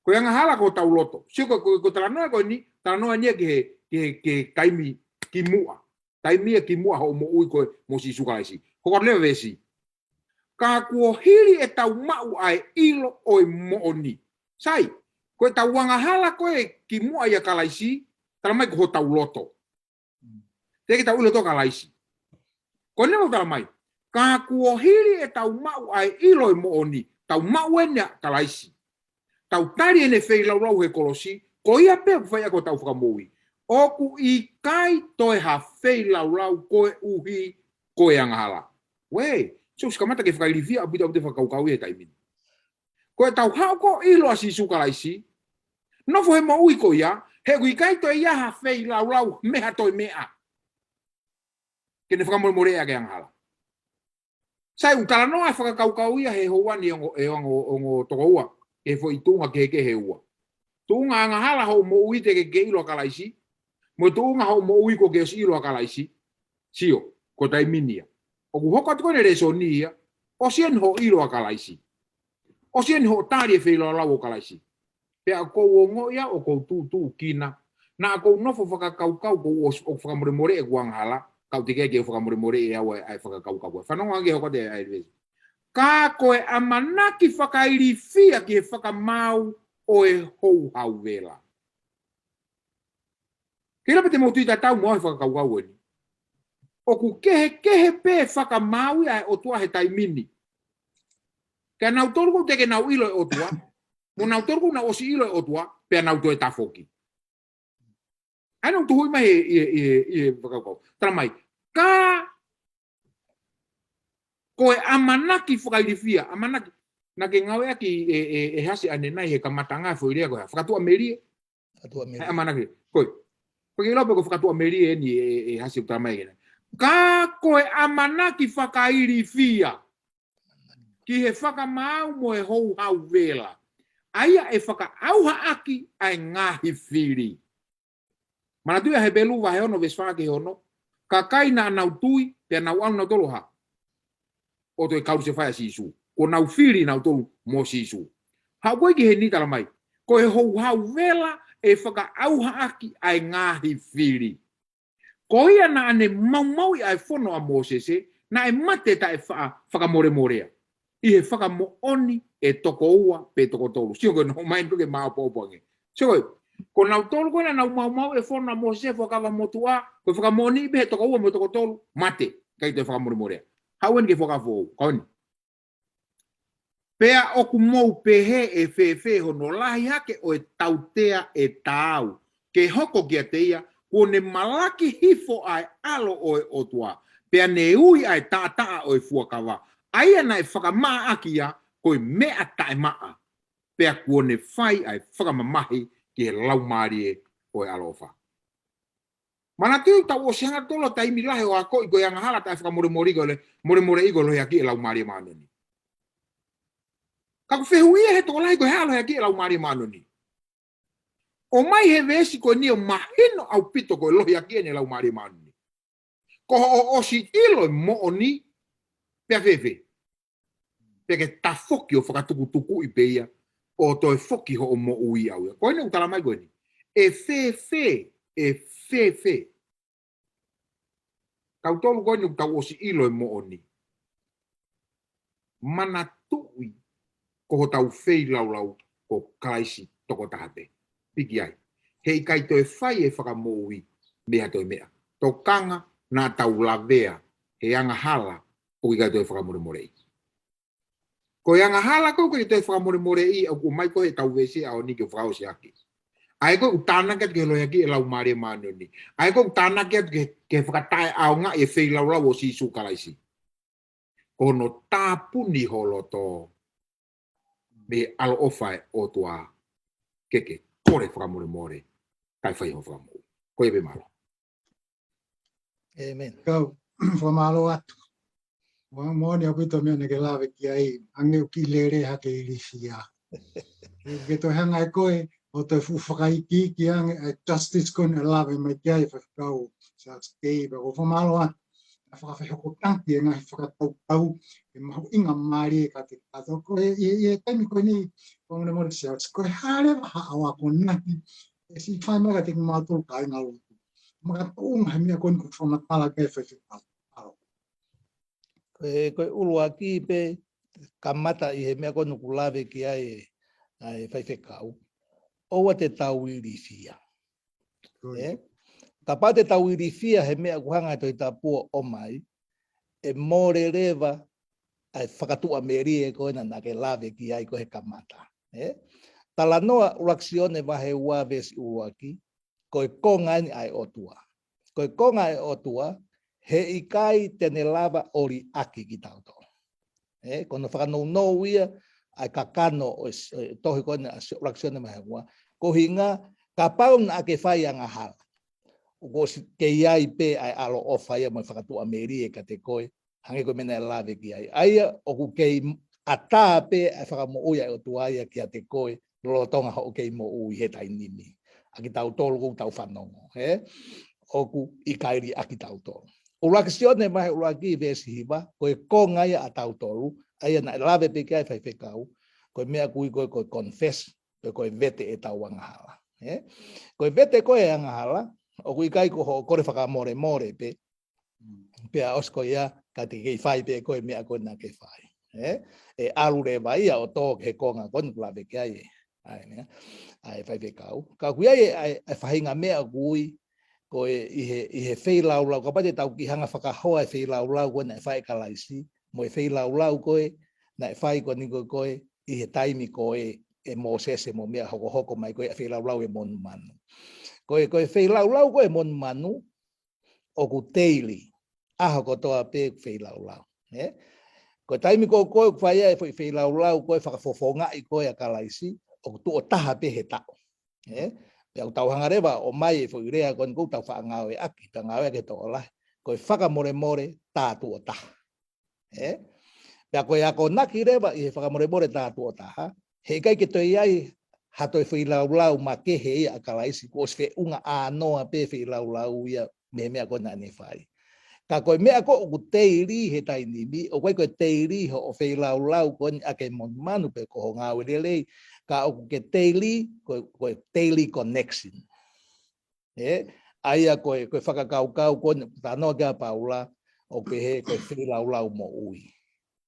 Koe anga hala koho tau loto. Sio ko talanoa koe ni, talanoa nia ke kaimi ki mua. Tai mia ki mua ho mo ui koe mo si sukalaisi. Ko lewe vesi. Ka kuo hiri e tau mau ai ilo oi mo oni. Sai, koe tau wanga hala koe ki mua ia kalaisi, talamai ko ho tau loto. Teki tau ilo to kalaisi. Ko lewe talamai. Ka kuo hiri e tau mau ai ilo mo oni. Tau mau enia kalaisi. Tau tari ene fei lau he kolosi, ko ia pe fai ako tau whakamoui. Oku i kai toi ha fei lau koe uhi koe angahala. Wei, so skamata ke whakairifia abita whakaukau e taimini. Koe tau hao ko ilo asi sukalaisi, nofo he maui ko ia, he kui kai toi ia ha fei lau meha toi mea. Kene whakamormorea ke angahala. Sai utala noa whakaukau ia he houani ongo tokoua, ke fo itunga ke he ua. Tunga angahala ho mo uite ke ilo kalaisi, mo tuunga ho mo ui ko ke ilo akalaisi sio ko tai minia o ku hoko ko ne resonia o sien ho ilo akalaisi o sien ho tari fe lo lawo akalaisi pe ko ngo ya o ko tu kina na ko no fo faka kau ko o faka more e guang hala kau tike ke faka more e awa ai faka kau fa no nge hoko de ai ves ka ko e amanaki faka iri fia ke faka mau o e ho hau vela. Kira pete mo tuita tau mo whakaukau ni. O ku kehe pe whakamaui ai o tua he taimini. Ka nau torku teke nau ilo e o tua, mo nau torku na osi ilo e o tua, pe nau to e tafoki. Ai nau tuhui mai e whakaukau. Tara mai, ka koe amanaki whakairifia, amanaki. Na ke ngau ea ki e hasi ane nai he kamatanga fo irea koe. Whakatua merie. Amanaki. Koe. Porque logo ko whakatua meri ni e hasi utara mai gena. Ka koe amanaki whakairifia. Ki he whakamau mo e hou hau vela. Aia e whakaauha aki ai ngahi whiri. Mana tuia he belu wa he ono veswake ono. Ka kaina nau tui pe nau anu nau toloha. O toi kauru se whaia sisu. Ko nau whiri nau tolu mo sisu. Hau koe ki he nitala mai. Ko he hou hau vela e whakaauha aki ai ngahi whiri. Ko ia na ane maumau ai whono a Mosese, na e mate ta e whakamoremorea. I he whakamooni e toko ua pe toko tolu. Sio koe no mai ntuke maa pōpange. Sio koe, ko nau tolu koe na nau maumau e whono a Mosese whakawa motua, koe whakamooni ibe he toko ua mo toko tolu, mate, kai te whakamoremorea. Hauen ke whakafou, kaoni. Pea oku mou pehe e whewhe hono lahi hake o e tautea e tāu. Ke hoko kia teia, ko ne malaki hifo ai alo o e otua. Pea ne ui ai tātaa o e fuakawa. Aia na e whakamaa akia, ko e mea tae maa. Pea ko ne whai ai whakamamahi ki he laumarie o e alofa. Mana tiu tau o sianga tolo taimi lahe o ako i koe angahala tae whakamoremori gole, moremore i gole hea ki e laumarie maanoni. Kako whehuia he toko lahi koe halo hea ki e laumarie maanoni. O mai he vesi koe ni o mahino au pito koe lohi a kiene lau maari maanuni. Ko o osi ilo mo o ni pea fefe. Pea ke ta foki o whakatukutuku i peia o toi foki ho o mo ui au ia. Koe ne utala mai koe ni. E fefe. Kau tolu koe ni utau osi ilo mo o ni. mana tui ko tau fei lau ko kaisi toko tahate. Piki ai. Hei kai toi whai e whakamoui mea toi mea. Tō kanga nā tau lavea he anga hala o i kai toi whakamore i. Ko i anga hala ko i toi whakamore i au ko mai ko he tau wese au ni ke whakao si aki. Ai ko utana ke loya ki e lau maria manu ni. Ai ko utana ke whakatai au ngā e whei lau o si sukalaisi. Kono tāpuni holo tō me alo ofai o tua keke kore whakamore kai whai ho whakamoui. Ko e be malo. Amen. Kau, whamalo atu. Wa moni au pito mea neke lawe ki ai, ange ki lere hake irisia. Ke toi hanga e koe, o toi whakaiki ki ange, justice koe ne lawe mai ki ai whakau, sa skei, o whamalo atu. A whakawhehoko tanki e ngahi whakatau, e mahu inga maari e ka te kato. Koe, i taimi koe ni, pangone mori sia, koe haere waha awa ko nahi, e si whai maka te māturu ka inga lotu. Maka tōnga he mea koe ni ko whamatala kei whaiwhikau. Koe ulua ki pe kamata i he mea koe nuku lawe ki ai whaiwhikau. Oua te tau irifia. Ka pā te tau irifia he mea kuhanga toi tā pua o mai, e mōre rewa ai whakatua meri e koe na ke lawe ki ai koe he kamata. Tala noa uraksione wahe ua vesi ulua ki, koe konga ni ai otua. Koe konga ai otua, he ikai tene lava ori aki ki tauto. Kono whakanou nou ia, ai kakano tohi koe na uraksione wahe ua, ko hinga ka pauna ake whai anga hala. Ko ke iai pe ai alo ofa ia mai whakatua meri e ka te koe, hange koe mena e lawe ki ai. Aia o ku kei ata pe ai whakamo ui ai o tuaia ki a te koe, lolo tonga ho kei mo ui he tai nimi. Aki tau tolu kou tau whanongo. Oku i kairi aki tau tolu. Uraksione mahe uraki vesi hiwa, koe konga ia a tau tolu, aia na lawe pe ki ai whaiwhekau, koe mea kui koe confess, koe vete e tau angahala. Koe vete koe angahala, o kui kai ko ho kore whakamore pe, pea osko ia, ka te kei whai pe koe mea koe na kei whai. E alure vai o tō ke konga koe lawe ki ai. Ai whaiwhekau. Ka kui ai whahinga mea kui, koe i he wheilau, ka pate tau ki hanga whakahoa e wheilau koe na e whai kalaisi, mo e wheilau koe, na e whai koe ni koe, i he taimi koe e Mosese mo mea hoko mai koe e wheilau e monu manu. Koe wheilau koe monu manu, o ku teili, aho ko toa pe wheilau. Koe taimi koe whai e wheilau koe whakafofonga i koe a kalaisi, o ku tuo taha pe he tau. Pea u tau hangarewa o mai e whuirea koe kou tau whaangau e aki, pea ngau e ke tō lai, koe whakamore tātu o taha. Pea koe ako naki rewa i he whakamore tātu o taha, he kai ke toi ai hato e wheilau ma ke he ia a kalaisi, ko se unga anoa pe wheilau ia me mea koe na ne whai. Ka koe mea ko o ku teiri he tainimi, o koe teiri ho o wheilau koe a ke manu pe ko ho ngau e lelei, ka o ke teili, koe teili connection. Aia koe whakakau koe tanoa kia paula, o ke he koe wheilau mo ui.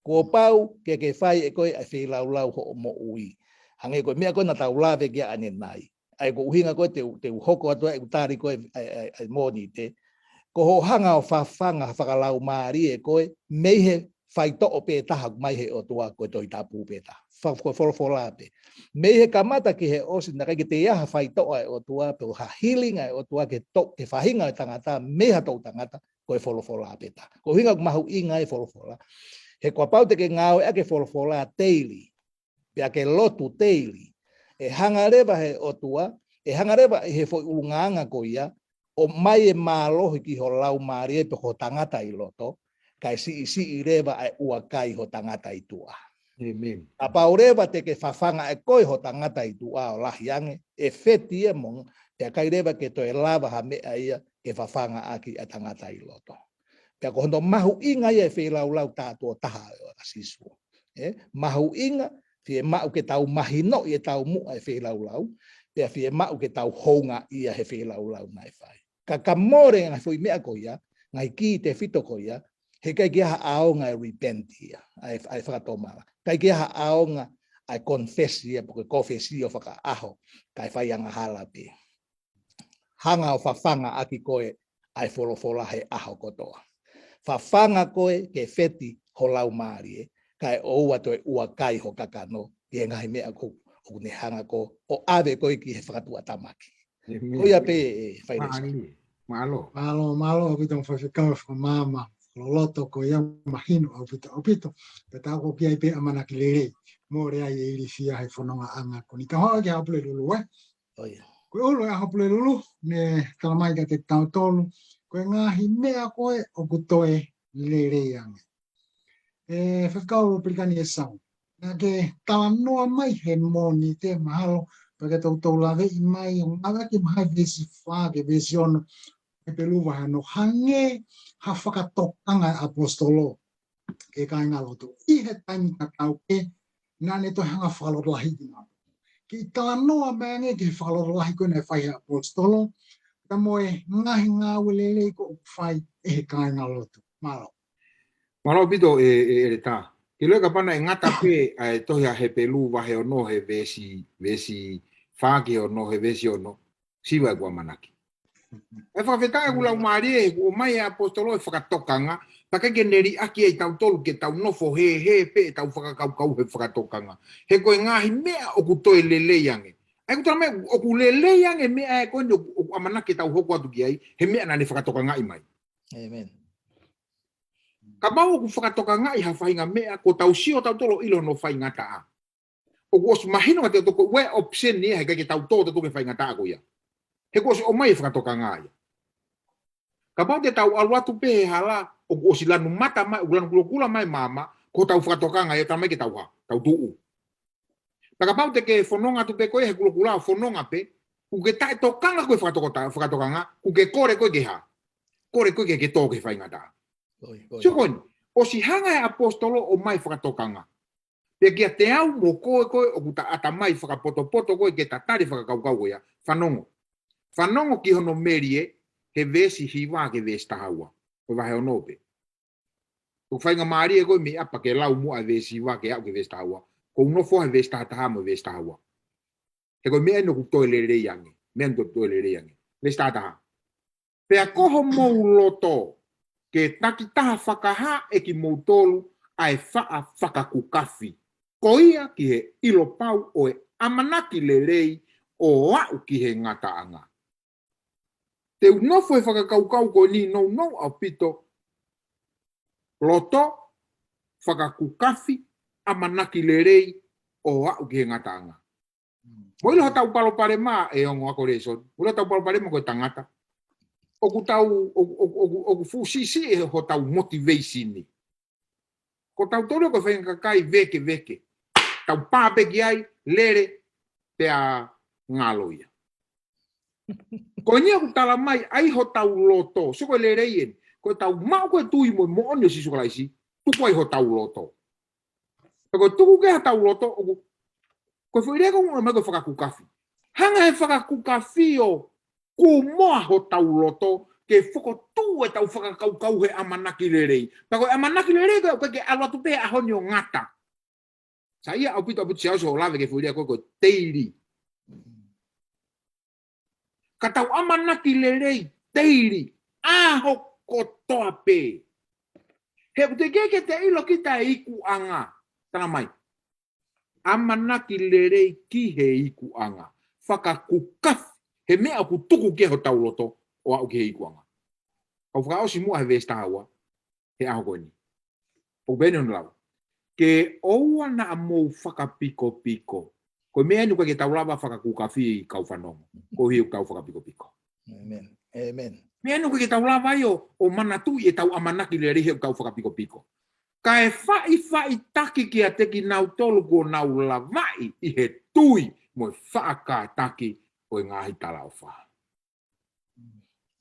Ko pau ke whai e koe a wheilau ho mo ui. Hange koe mea koe na tau lawe kia ane nai. Ai ko uhinga koe te uhoko atua e utari koe ai moni te. Ko ho hanga o whawhanga whakalau maari e koe, mei he whai to o pe taha mai he o tua koe toi tapu pe taha. Koe wholofola pe. Mei he kamata ki he osi na kai te iaha whai to ai o tua, pe o ha healing ai o tua ke whahinga e tangata, meha tau tangata, koe wholofola pe taha. Ko hinga mahu inga e wholofola. He kua pau te ke ngāo e ake wholofola teili. Pea ke lotu teili, e hangarewa he otua, e hangarewa he foi ulunganga ko ia, o mai e mālohi ki ho lau maari e pe ho tangata i loto, kai si i rewa ai ua kai ho tangata i tua. Amen. A paurewa te ke whawhanga e koi ho tangata i tua o lahiange, e wheti e mong, te kai rewa ke to e lava ha mea ia, ke whawhanga aki a tangata i loto. Pea ko hondo mahu inga ia e wheilau tātua taha o asisu. Mahu inga, fie mau ke tau mahino i e tau mua e wheilau, pea fie mau ke tau honga ia he wheilau nai whai. Ka kamore ngā whui mea ko ia, ngai ki te whito ko ia, he kai kia aonga repentia ai whakatomanga. Kai kia aonga ai confessia, porque confessio whaka aho, kai whaianga halapi. Hanga o whawhanga aki koe ai wholofola he aho kotoa. Whawhanga koe ke wheti ho lau maari, kai oua toi ua kai ho kakano, i ngahi mea ko o ne hanga ko, o ave koe ki he whakatua tamaki. Koia pe whaireisa. Malo, opito whawhikau whakamama, loloto ko ia mahino, opito, pe tau ko kia ipe amana ki lere, mo rea i iri fia hei whanonga anga, ko ni ka hoa ki hapule lulu, Koe ulu e hapule lulu, ne kalamai ka te tau tolu, koe ngahi mea koe o kutoe lere ange. Whakau upirikani e sau. Nā ke tawa noa mai he moni te mahalo, pake tau tau lawe i mai, o ngawa ki mahai vesi wha, ke vesi ono, e peluwa hano, hange ha whakatokanga apostolo, ke kai ngā lotu. I he taimi ka tau ke, nā ne toi hanga whakalorlahi ki ngā. Ki tawa noa mēnge ke whakalorlahi koe nei whai apostolo, ka moe ngahi ngā welele ko whai e he kai ngā lotu. Malo. Malo pito e tā. Ki lua ka pana e ngata pe ai tohi a he pelu wahe ono he vesi whaki ono he vesi ono siwa e kua manaki. E whakawhetai e kula umari e o mai apostolo e whakatokanga taka ke neri aki e tau tolu ke tau nofo he pe e tau whakakau he whakatokanga. He koe ngahi mea o kutoe lele yange. Ai kutara mea o ku lele yange mea e koe ni o amanaki tau hoko atu ki ai he mea nane whakatokanga i mai. Amen. Ka mau ku whakatokanga i ha whainga mea ko tau sio tau tolo ilo no whainga taa. O ku os mahino te toko we option ni he ke tau tolo te toke whainga taa ko ia. He ko os o mai whakatokanga ia. Ka mau te tau aluatu pe he hala o ku osi lanu mata mai, ulanu kula mai mama ko tau whakatokanga ia tamai ke tau ha, tau tuu. Ka mau te ke whanonga tu pe koe he kula whanonga pe, ku ke tae tokanga koe whakatokanga, ku ke kore koe ke ha. Kore koe ke toke whainga taa. Sukon, o si hanga e apostolo o mai whakatokanga. Pe kia te au mo koe o kuta ata mai whakapoto koe ke tatari whakakaukau koe ya, whanongo. Whanongo ki hono merie, he vesi hiwa ke vesi tahaua. Koe wahe ono pe. Ko whainga maari e koe mi apa ke lau mua vesi hiwa ke au ke vesi tahaua. Ko unofo he vesi taha mo vesi tahaua. He koe mea no kutoe le rei yange. Mea no kutoe le rei yange. Vesi taha. Pe a koho mou loto. Ke takitaha whakaha e ki moutolu ai whaa whakakukafi. Ko ia ki he ilo pau o e amanaki le rei o au ki he ngataanga. Te unofo e whakakaukau ko ni no au pito loto whakakukafi amanaki le rei o au ki he ngataanga. Mo ilo hatau palo pare maa e ongo ako reison. Mo ilo hatau palo pare maa koe tangata. Oku tau, oku fusisi e ho tau motivation ni. Ko tau toro ko whainga kai veke. Tau pāpeki ai, lere, te a ngaloia. Ko nia ku tala mai, ai ho tau loto, soko lere ien, ko tau mau koe tui mo onio si soka laisi, tuku ai ho tau loto. Ko tuku ke ha tau loto, ko whaireko mo mai ko whakakukafi. Hanga he whakakukafi o, ku moa ho tau loto ke foko tu e tau whakakaukau he amanaki lerei. Pako amanaki lerei koe ke alwatu pe ahoni o ngata. Sa ia au pito siau so lave ke fuiria koe teiri. Ka tau amanaki lerei teiri. Aho kotoa pe. He pute ke te ilo kita e iku anga. Tana mai. Amanaki lerei ki he iku anga. Whakakukafi. He mea ku tuku ke ho tau loto o au ke he ikuanga. Kau whakaosi mua he vesta haua, he aho koe ni. O bene on lau. Ke oua na mou whakapiko-piko. Ko mea nuka ke tau lava whakakukafi i kau whanongo. Ko hiu kau whakapiko-piko. Amen. Amen. Mea nuka ke tau lava io o manatu i e tau amanaki le rihe kau whakapiko-piko. Ka e whai taki ki a teki nau tolu ko nau lavai i he tui mo e whaaka taki o ngahi tala o wha.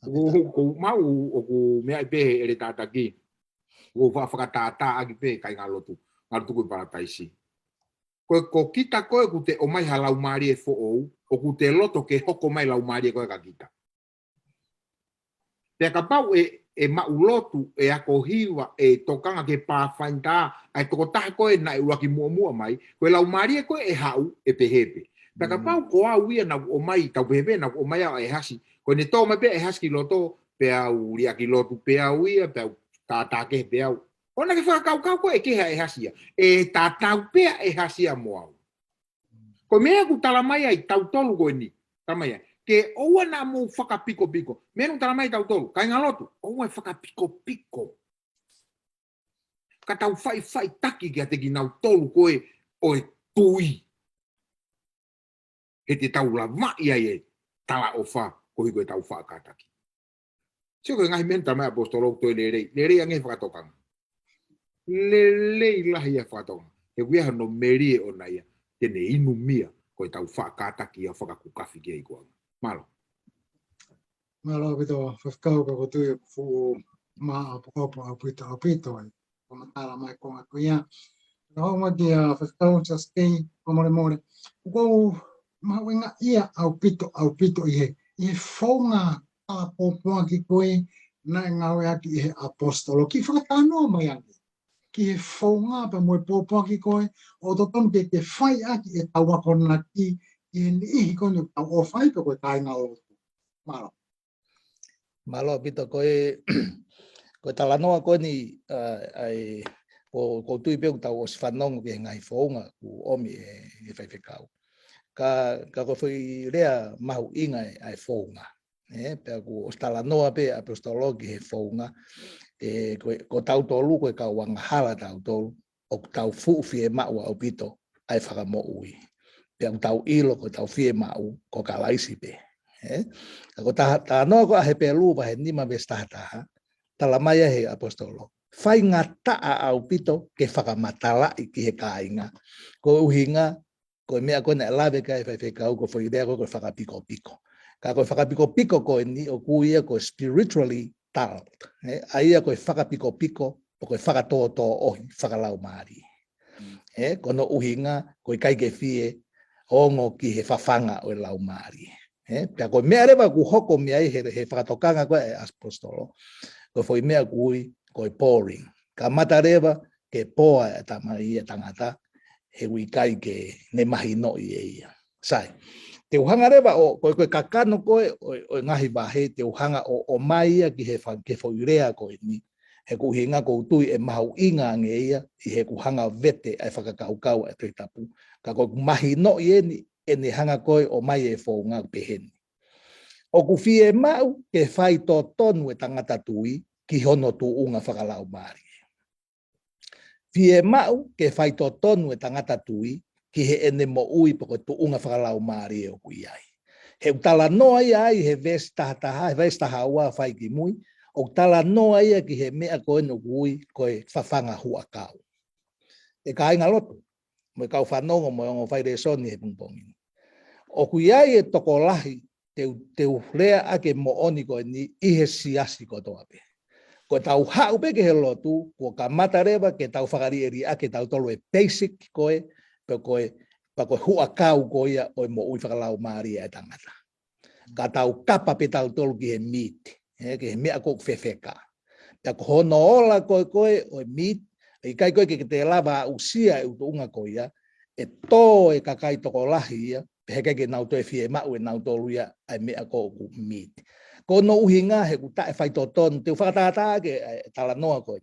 Ko mau o ko mea i pehe ere tātaki. Ko whakatata agi pehe kai ngā lotu. Ngā lotu koe parataisi. Ko kita koe ku te o mai ha lau maari e fo ou. O ku te loto ke hoko mai lau maari e koe ka kita. Pea ka pau e e maulotu e ako hiwa e tokanga ke pāwhainta ai toko tahe koe na e uaki mua mai koe lau maria koe e hau e pehepe taka pau ko au ia na o mai tau pehepe na o mai e hasi koe ne tō mai pe e hasi ki loto pe au ria ki lotu pe au ia pe au tātake pe au ona ke whakakau koe e keha e hasia e tātau pe e hasia moa koe mea ku talamai ai tau tolu koe ni talamai ai ke oua na mo whakapiko-piko. Menu tala mai tau tolu. Kai ngalotu, oua e whakapiko-piko. Ka tau whai taki ki a te ki nau tolu koe o e tui. He te tau la mai ai e tala o wha koe koe tau wha kataki. Sio koe ngahi menu tala mai apostolo toi lerei. Lerei ange whakatokanga. Lerei lahi a whakatokanga. He kuiaha no merie o na ia. Tene inu mia koe tau wha kataki a whakakukafi ki ai koanga. Malo. Malo pito whakau ka kutui fu maa apokopo apito ai. Koma tala mai konga kuia. Hau maki a whakau sa skei more. Ukou mawenga ia au pito ihe. Ihe whaunga a popoa ki koe na ngawe aki ihe apostolo. Ki whakatanoa mai aki. Ki he whaunga pa moe popoa ki koe. O totomu ke whai aki e tawa kona ki. I ni ihi kone tau o whai pa koe tainga o. Malo. Malo pito koe talanoa koe ni ai ko tui peu tau os whanong ke ngai whaunga ku omi e whaiwhekau. Ka ko whi rea mahu inga ai whaunga. Pea ku os talanoa pe apostologi he whaunga. Ko tau tolu koe kau wangahala tau tolu. O tau fuufi e mau au pito ai whakamo ui. Pea tau ilo ko tau fie mau ko kalaisi pe. Ko no ko he pelu pa he nima vestata talamaya he apostolo fai ngata au pito ke whakamatala ki he kainga ko uhinga ko mea ko na lave ka fai kau ko foi idea ko whakapiko ka ko whakapiko ko ni o kuia ko spiritually tal aia ko whakapiko ko whakatoto o whakalau mari ko no uhinga ko kai ke fie ongo ki he whawhanga o lau mari pea koe mea rewa ku hoko mea he whakatokanga koe e apostolo. Koe foi mea kui koe pouring. Ka mata rewa ke poa e tamai e tangata he wikai ke ne mahi no i e ia. Sai, te uhanga rewa koe kakano koe o ngahi wahe te uhanga o mai ia ki he ke foirea koe ni. He kuhinga ko tui e mahu inga nge ia i he kuhanga vete ai whakakaukau e tui tapu. Ka koe mahi no i e ni e ne hanga koe o mai e whaunga peheni. O ku fie mau ke whai tō tonu e tangata tui ki hono tu unga whakalau mari. Fie mau ke whai tō tonu e tangata tui ki he ene mo ui poko tu unga whakalau mari e o kui ai. He utala noa ia ai he vestaha ua whai ki mui, o utala noa ia ki he mea koe no kui koe whawhanga hua kau. E ka inga loto. Mo kau whanongo mo ongo whai re soni he pungpongini. O kui ai e toko lahi te rea ake mo oni koe ni ihe siasi ko toa pe. Ko tau hau pe ke he lotu, ko ka mata rewa ke tau whakari eri ake tau tolu e basic koe, pe koe hua kau koe ia o mo ui whakalau maari e tangata. Ka tau kapa pe tau tolu ki he meat, ke he mea koe whewheka. Pea ko hono ola koe o meat, i kai koe ke te lava usia e utuunga koe ia, e tō e kakai toko lahi ia, heke ke nau toe fie mau e nau tolu ia ai mea ko ku meat. Ko no uhinga he ku tae whai tōtonu, te whakatata ke tala noa koe.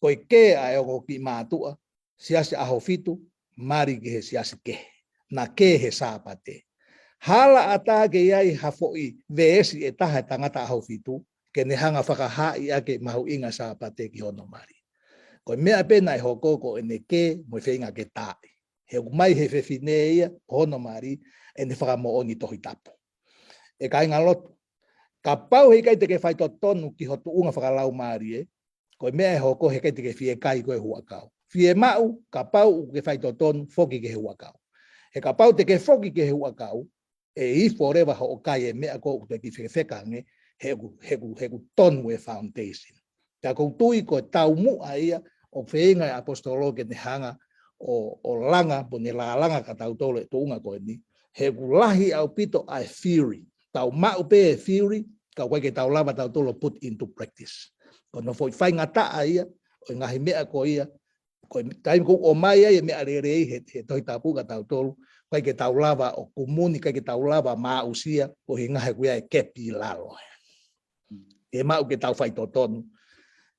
Koe ke ai o ki mātua, siasi aho fitu, mari ke he siasi ke. Na ke he sāpate. Hala ata ke iai hafoi veesi e taha tangata aho fitu, ke ne hanga whakahai ake mahu inga sāpate ki hono mari. Koe mea pena e hoko ko ene ke mo whenga ke tae. He mai he whewhine ia, hono mari, e ne whakamo oni tohi tapu. E ka inga lotu. Ka pau he kai te ke whai tonu ki hotu unga whakalau mari e, koe mea e hoko he kai te ke fie kai koe hua kau. Fie mau, ka pau ke whai tonu, whoki ke hua kau. He ka pau te ke whoki ke hua kau, e ifo rewa ho kai e mea ko te ki whekange, he ku tonu e foundation. Ka kou tui koe tau mua ia, o whenga e apostolo ke ne hanga, o langa, po ne la langa ka tau tole to unga koe ni, he ku lahi au pito ai theory. Tau mau pe e theory, ka koe ke tau lava tau tolo put into practice. Kono foi fai ngata ia, o ngahi mea ko ia, ko time ko o mai ia me arerei he toi tapu ka tau tolo, koe ke tau lava o komuni kai ke tau lava ma usia o he ngahi kuia e kepi lalo. E mau ke tau fai totonu,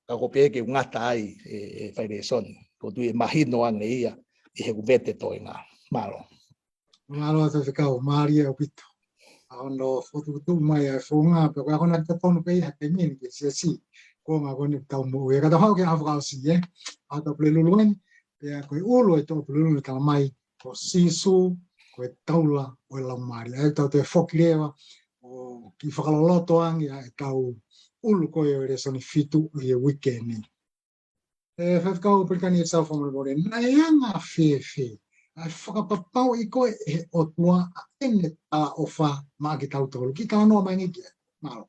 ka ko pe ke ngata ai e fai re son, ko tu e mahino ane ia, i he kuvete toi ngā malo. Malo ata kau Maria Pito. Ano foto tu mai a fonga pe ko na te tonu pe ha ke ni ke si ko nga ko ni tau mo e ka tau ke afra si ata pleluluan pe ko ulo e to plelulu ka mai ko sisu ko taula o la Maria e tau te fokileva o ki whakaloloto ang ia e tau ulu ko e soni fitu i e weekend ni. E whakau perkani e self on board na yanga fe. Ai whakapapau i koe e o tua a ene a ofa maa ki tau tolu. Ki ka anoa mai ngi malo.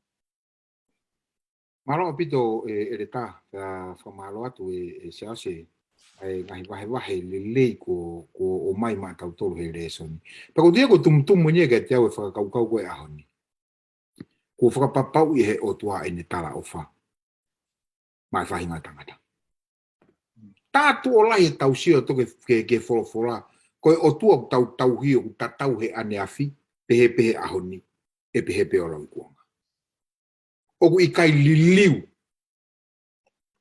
Malo pito e re tā, whamalo atu e se ase, ai ngahi wahe le ko o mai maa tau tolu he resoni. Pako tia ko tumutumu nye ke te au e whakakaukau koe ahoni. Ko whakapapau i he o tua ene tala ofa. Mai whahinga tangata. Tātu o lai e tau sio toke ke wholofora, koe o tua tau hio ku tatau he ane afi, pehe ahoni, e pehe o lau kuanga. Oku i kai liliu,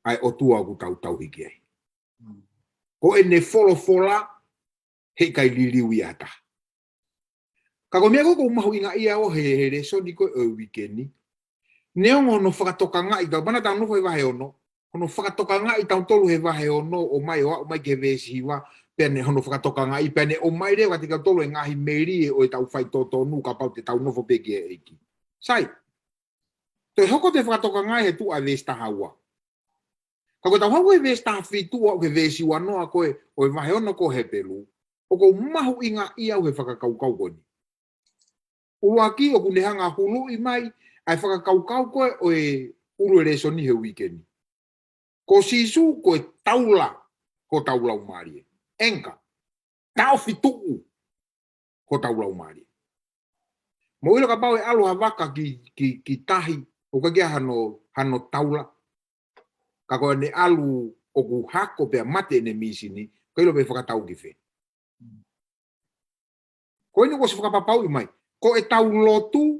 ai o tua ku tau hiki ai. Ko e ne wholofora, he kai liliu i ata. Kako mea koko umahu inga ia o he resoni koe o wikendi, neongo no whakatoka ngā i tau, mana tau nofo e wahe ono, hono whakatoka ngā i tau tolu he wahe ono, o mai ke vesi hiwa, pene hono whakatoka ngā i pene o mai rewa tika tolu e ngahi meri e o e tau whai toto nu ka pau te tau nofo peke e eiki. Sai, toi hoko te whakatoka ngā he tu a vesta haua. Kako tau hau e vesta whitua o ke vesi wanoa koe o e wahe ono ko he pelu, o ko mahu inga ia o he whakakaukau koni. Uruaki o kune hanga hulu i mai, ai whakakaukau koe o e uru e resoni he weekendi. Ko sisu ko e taula ko taula umari. Enka, tau fituu ko taula umari. Mo ilo ka pau e aloha waka ki tahi o ka kia hano taula. Ka koe ne alu o ku hako pia mate ne misini, ko ilo pe whakatau ki whe. Ko ino ko se whakapapau i mai, ko e tau lotu,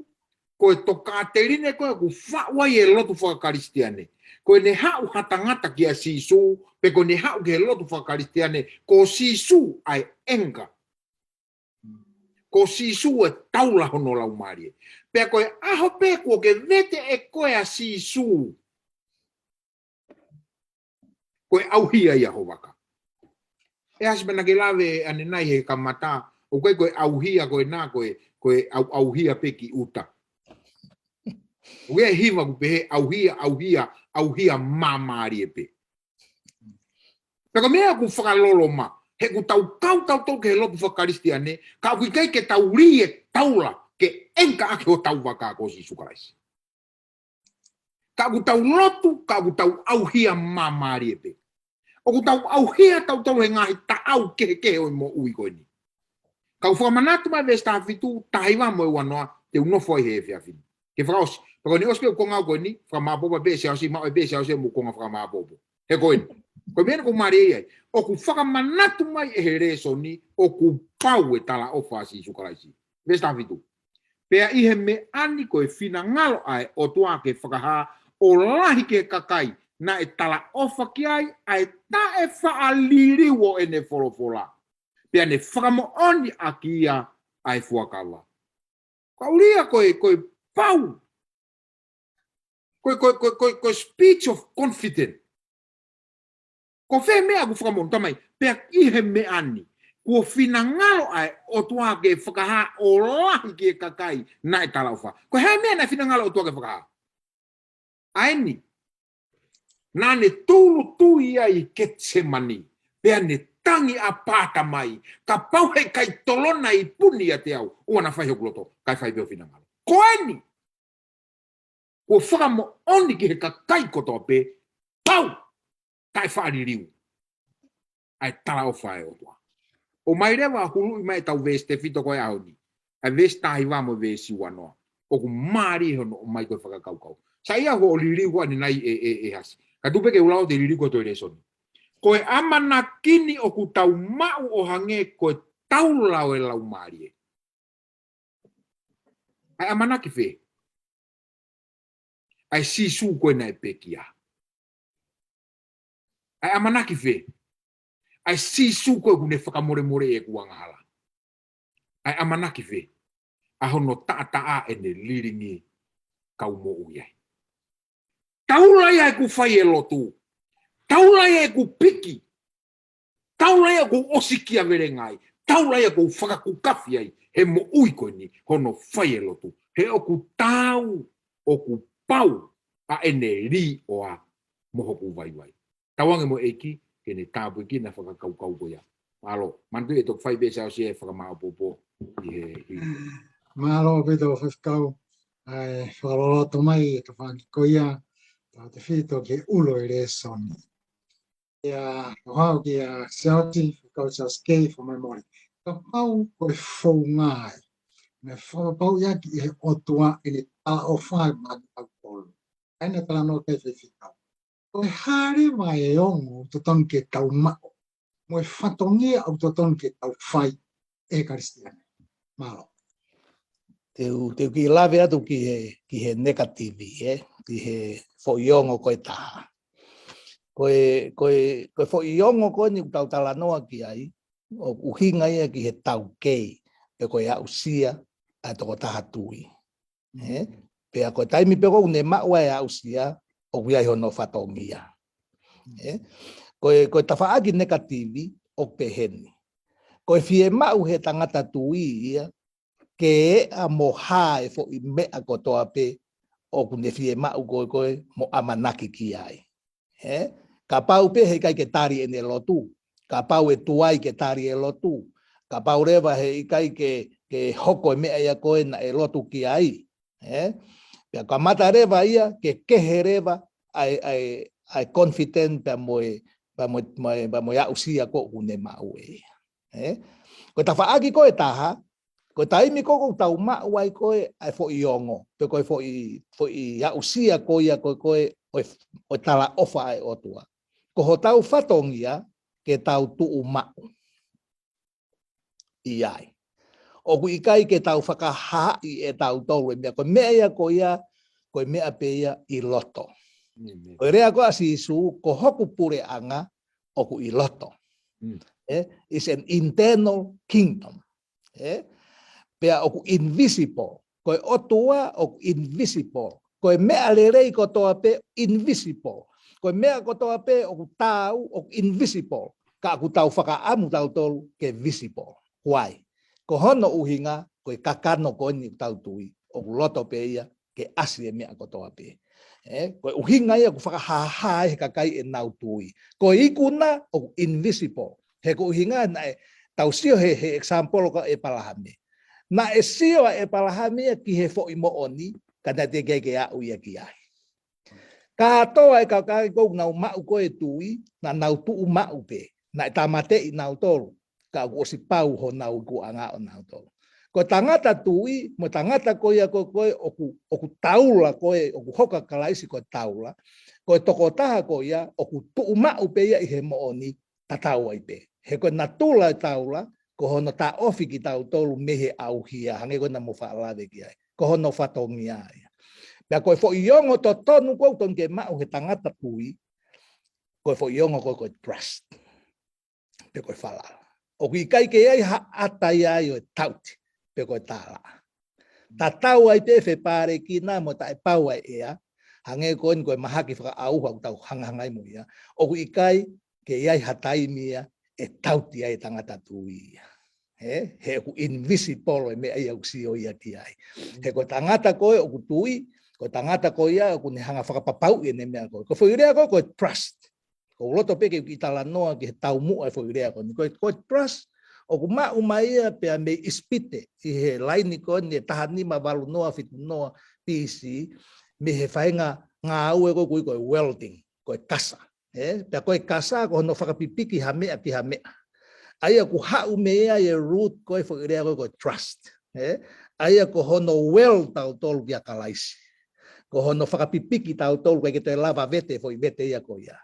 ko e toka terine ko e ku whawai e lotu whakakaristiane. Ko ne hau hatangata ki a sisu, pe ko ne hau ke lotu whakaristiane, ko sisu ai enga. Ko sisu e taula hono lau marie. Pe ko e aho pe ko ke vete e ko e a sisu. Ko e auhia i aho waka. E asmena ke lave ane nai he kamata, o koe ko e auhia ko e nā ko e auhia pe ki uta. O e hiva ku pe he auhia mamari e pe. Peko mea ku whakalolo ma, he ku tau ke he lopu whakaristiane, ka ku kai ke tau ri e taula, ke enka ake o tau waka ko si sukaraisi. Ka ku tau lotu, ka ku tau auhia mamari e pe. O ku tau auhia tau he ngahi ta au ke o mo ui koe ni. Ka ku whakamanatu mai vesta hafitu, tahiwa mo e wanoa, te unofo i he whiawhini. Ke whakaosi. Pako ni oske o konga koe ni, whakamapopa bese au si, mao e bese au se mo konga whakamapopo. He koe ni. Koe mena ko mare ei, o ku whakamanatu mai e he reso ni, o ku pau e tala ofa si sukaraisi. Vesta hafitu. Pea ihe me ani koe whina ngalo ai, o tua ke whakaha, o lahi ke kakai, na e tala ofa ki ai, ai ta e whaaliriwo e ne wholofola. Pea ne whakamo oni a ki ia ai fuakawa. Kauria koe pau. Koe speech of confidence. Ko whe mea ku whakamonu tamai, pea ihe me ani. Kua whina ngalo ai o tua ke whakaha o lahi ke kakai na e tala ofa. Ko hea mea na whina ngalo o tua ke whakaha. Aini. Nā ne tūru tui ai ketse mani. Pea ne tangi a pāta mai. Ka pau hei kai tolona i puni a te au. Ua na whai hokuloto. Kai whai beo whina ngalo. Ko aini. Ko whakamo oni ki he kakai kotoa pe. Pau. Tai whaari riu. Ai tala o whae o tua. O mai rewa hulu i mai tau veste fito koe auni. Ai veste tahi wamo vesi wanoa. o ku mari hono mai ko whakakaukau. Sa ia ho o liriwa ni nai e hasi. Ka tupe ke ulao te liriwa to resoni. Ko e amana kini o ku tau mau o hange ko e tau lau e lau mari e. Ai amana ki fe. Ai sisu ko e na e pekia. Ai amana ki fe. Ai sisu ko e kune whakamore e kuangahala. Ai amana ki fe. Ahono taa e ne liringi kau mo uyai. Taulai ai ku whai e lotu. Taulai ai ku piki. Taulai ai ku osikia verengai. Taulai ai ku whakakukafi ai. He mo ui koe ni hono whai e lotu. He o ku tau o ku pau a ene ri o a moho ku waiwai. Tawange mo eiki ke ne tāpui ki na whakakaukau koia. Alo, mantu e tok whai besa o si e whakamao popo. Malo pito whakau. Ai whakaloloto mai e ka whakikoia. Tau te whito ke ulo e re soni. Ia hau ki a seoti, kau sa skei for my morning. Ka pau koe whau ngai. Me whapau ia ki e otua i ni tala o whai magi au polo. Aina tala no te whiwhikau. Koe hare mai e ongo to ton ke tau mao. Moe whatongia au to ton ke tau whai e karistiane. Malo. Teu ki lawe atu ki he negativi, ki he whoiongo koe taha. Koe whoiongo koe ni tau tala noa ki ai, o uhinga ia ki he tau kei, pe koe au sia, a toko taha tui. Pea koe taimi pe kou ne maua e au sia, o kuia hono whatongia. Koe tawhaaki negativi, o peheni. Koe fie mau he tangata tui ia, ke a mo hae fo i mea kotoa pe o kune fie mau koe mo amanaki ki ai. Ka pau pe he kai ke tari e ne lotu. Ka pau e tuai ke tari e lotu. Ka pau rewa he kai ke hoko e mea ia koe na e lotu ki ai. Pea ka mata rewa ia ke kehe rewa ai confident pa moe au sia ko kune mau e. Koe tawhaaki koe taha, ko taimi ko tau mau ai koe ai fo iongo pe koe fo i ya usia ko ia koe o tala ofa ai otua ko ho tau fatongia ke tau tu mau iai o ku ikai ke tau whakaha i e tau tolu mea ko mea ia ko ia ko mea pe ia i loto ko rea ko asisu ko hoku pure anga o ku i loto is an internal kingdom pea oku invisible, koe otua oku invisible, koe mea lerei kotoa pe invisible, koe mea kotoa pe oku tau oku invisible, ka aku tau whakaamu tau tolu ke visible. Why? Ko hono uhinga, koe kakano koe ni tau tui, oku loto pe ia ke asi e mea kotoa pe. Koe uhinga ia ku whakahahai he kakai e nau tui. Koe ikuna oku invisible, he ko uhinga na e tau sio he example ka e palahame. Na e sio e palahami ki he fo imo oni kana te ke au ia ki ai. Ka toa e ka ko na mau ko e tui na nau tu mau pe na tamate i nau tolu ka o si pau ho nau ku anga o nau tolu. Ko tangata tui mo tangata ko ia ko oku taula ko e oku hoka kalaisi ko taula ko toko taha ko ia oku tu mau pe ia i he mo oni tatau ai pe. He ko na tula taula ko hono ta ofi ki tau tolu mehe au hia hange ko na mo whaalawe ki ai. Ko hono whatongia ai. Pea koe fo iongo to tonu ko ton ke mau he tangata tui, koe fo iongo ko trust. Pe koe whalala. O kui kai ke ai atai ai o tauti, pe koe tala. Ta tau ai te fe pare ki na mo ta e pau ai ea, hange ko koe mahaki whaka au hau tau hangangai mo ia. O kui kai ke ai hatai mia, e tauti ai tangata tui. He ku invisible me ai au sio ia ki ai. He ko tangata koe o ku tui, ko tangata ko ia ku ne hanga whakapapau e ne mea koe. Ko whairea koe trust. Ko loto pe ke tala noa ki he tau mu ai whairea koe. Koe trust, o ku mau mai ia pea me ispite, i he laini koe ne tahani ma walu noa fitu noa pisi, me he whainga ngā au e koe welding, koe kasa. Pea koe kasa ko hono whakapipiki ha mea ki ha mea. Ai aku hau mea e root koe whairea koe trust. Aia ko hono well tau tolu kia kalaisi. Ko hono whakapipiki tau tolu kai te lava vete foi vete ia ko ia.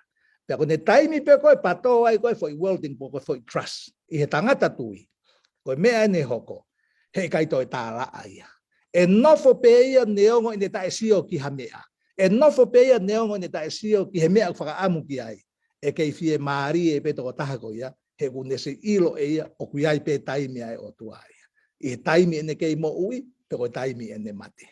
Pea ko ne taimi pe koe pato ai koe foi welding po koe foi trust. I he tangata tui. Koe mea ne hoko. He kai toi tāla aia. E nofo pe ia neongo i ne tae sio ki ha mea. E nofo pe ia neongo i ne tae sio ki he mea whakaamu ki ai. E kei fie maari e pe toko taha ko ia. He kune se ilo e ia o kui ai pe taimi ai o tua ia. I he taimi ene kei mo ui, pe koe taimi ene mate.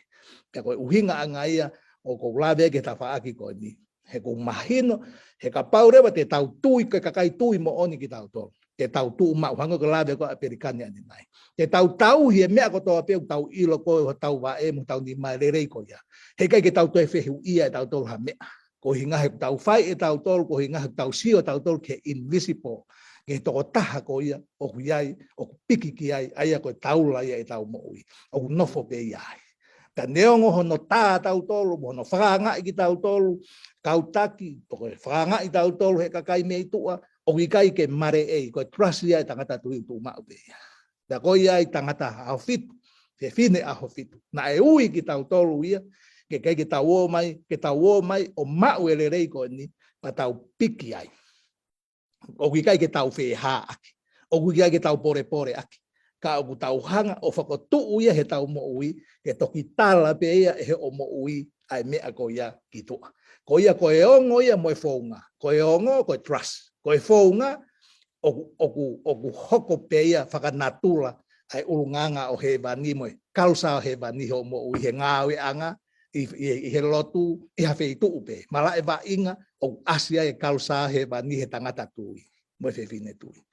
Pe koe uhinga anga ia o ko lawe ke ta whaaki koe ni. He ko mahino, he ka paurewa te tau tui, ke kakai tui mo oni ki tau tolu. Te tau tuu mau hango ka lawe ko Amerikani ane nai. Te tau hie mea ko toa peu tau ilo ko ho tau wa e mo tau ni mai rerei ko ia. He kai ke tau toe whehu ia e tau tolu ha mea. Ko hinga he tau whai e tau tolu, ko hinga he tau sio tau tolu ke invisible. Ke toko taha ko ia, o ku iai, o ku piki ki ai, aia ko taula ia e tau mo ui. O ku nofo pe iai. Ta neongo hono tā tau tolu, hono whanga i ki tau tolu, kautaki, toko whanga i tau tolu he kakai mei tua, o ki kai ke mare ei, koe trust ia e tangata tui tu mau pe ia. Ta ko ia i tangata aho fitu, te fine aho fitu. Na e ui ki tau tolu ia, ke kai ke tau o mai, o mau ele rei ko ni, pa tau piki ai. O ki kai ke tau wheha aki, o ki kai ke tau pore aki. Ka o tau hanga o whakotuu ia he tau mo ui, he toki tala pe ia he o mo ui, ai mea ko ia ki tua. Ko ia ko e ongo ia mo e whaunga, ko e ongo ko e trust, ko e whaunga o ku hoko pe ia whakanatula, ai urunganga o he vani mo e, kausa o he vani ho mo ui, he ngawe anga, i he lotu, i ha wheitu upe. Mala e wa inga, o asia e kausa he vani he tangata tui, mo e whewhine tui.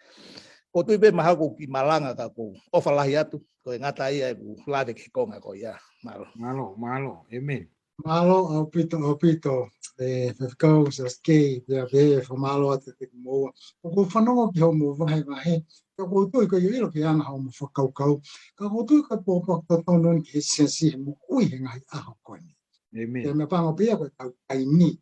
Ko tui pe maha ko ki malanga ka ko ofa lahi atu ko ngata ia ku lave ke konga ko ia Malo, amen. Malo au pito e fefkau sa skei ya be fo malo ate te mo ko fanongo ki ho mo vai vai ka ko tui ko ilo ki ana ho mo fakau kau ka ko tui ka po po to non ki sensi mo ui ngai a ho ko ni Amen. e me pango pia ko ai ni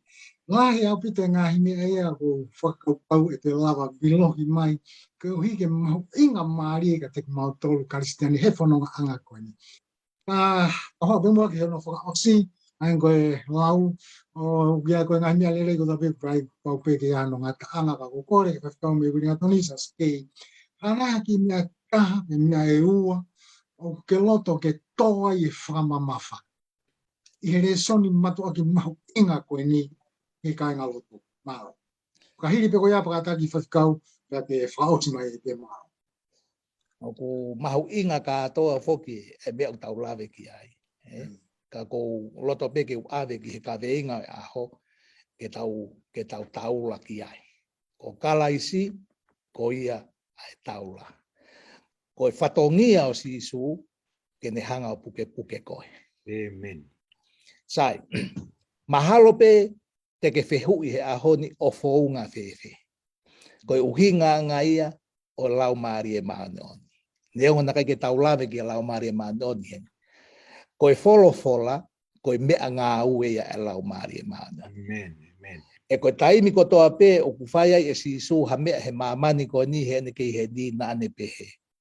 ngahi au pito ngahi me ia ko fakau kau e te lava bilohi mai ko hi ke mau inga mari ka te mau tolu kristiani he fanonga anga ko ni ho be mo ki no fa oksi ai koe lau o ia koe ngai mea lele ko tape prai pau pe ke ano ngata anga ka ko kore ka tau me wini atoni sa skei ana ki mea kaha me mea e ua o ke loto ke toa i whama mafa i he re soni matu aki mahu inga koe ni ke kai ngā loto maro ka hiri pe ko ia pakataki whakau pia te whaoti mai e pe maro o ku mahu inga ka toa foki e mea tau lave ki ai ka ko loto pe ke ave ki he ka veinga aho ke tau taula ki ai ko kalaisi ko ia ai taula ko fatongia o sisu ke ne hanga o puke koe Amen. sai mahalo pe te ke fehu i he aho ni o founga fefe ko uhinga ngaia o lau mari e manon neo na kai ke taula ke lau mari e manon ko fola ko mea ngā ue ia e lau mari e manon Amen. e ko taimi ko toa pe o kufaya e sisu ha mea he mamani ko ni he ne ke he di na ane pe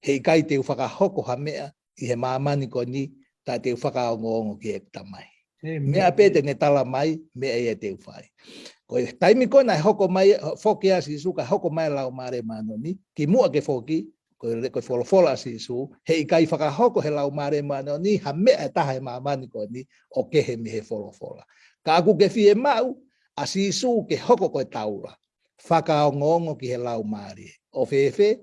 he kai te whakahoko ha mea i he mamani ko ni ta te whakaongo ki e tamai mea pe te ne tala mai mea e te whai ko taimi ko na hoko mai foki a sisu ka hoko mai lau mare manoni ki mua ke foki ko fola sisu he kai whakahoko he lau mare manoni ha mea taha he mamani ko ni o ke he mi he fola ka aku ke fie mau a sisu ke hoko koe taula whakaongo ki he lau mare o fefe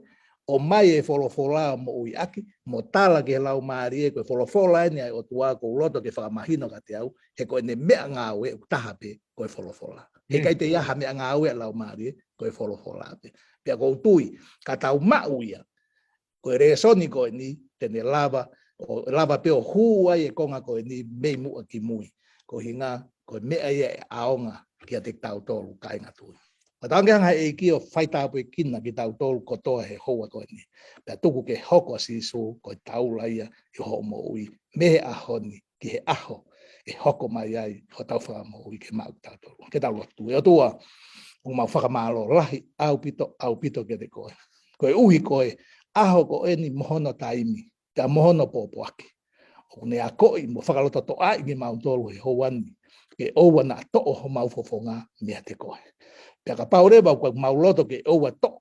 o mai e fola mo ui aki mo tala ke lau mari e koe fola ni ai o tua ko loto ke whakamahino ka te au he koe ne mea ngāwe u taha pe koe fola he kai te iaha mea ngāwe lau mari e koe fola pe pia kou tui ka tau mau ia koe resoni koe ni tene lava o lava pe o hua e konga koe ni mei mua ki mui ko hinga koe mea ia e aonga ki a te tau tolu kai ngatui Matangang hai ki o faita po kina ki tau tolu ko toa he hoa ko ni. Pea tuku ke hoko sisu ko tau laia i ho mo ui. Me aho ni ki he aho e hoko mai ai ho tau wha mo ui ke mau tau tolu. Ke tau lotu e o tua o mau whakamalo lahi au pito ke te koe. Koe uhi koe aho ko e ni mohono taimi. Ka mohono popo aki. o ne ako I mo whakaloto to a I mau tolu he hoani, ke owa na to o mau fofonga mea te koe. Pea ka paure ba ko mau loto ke owa to,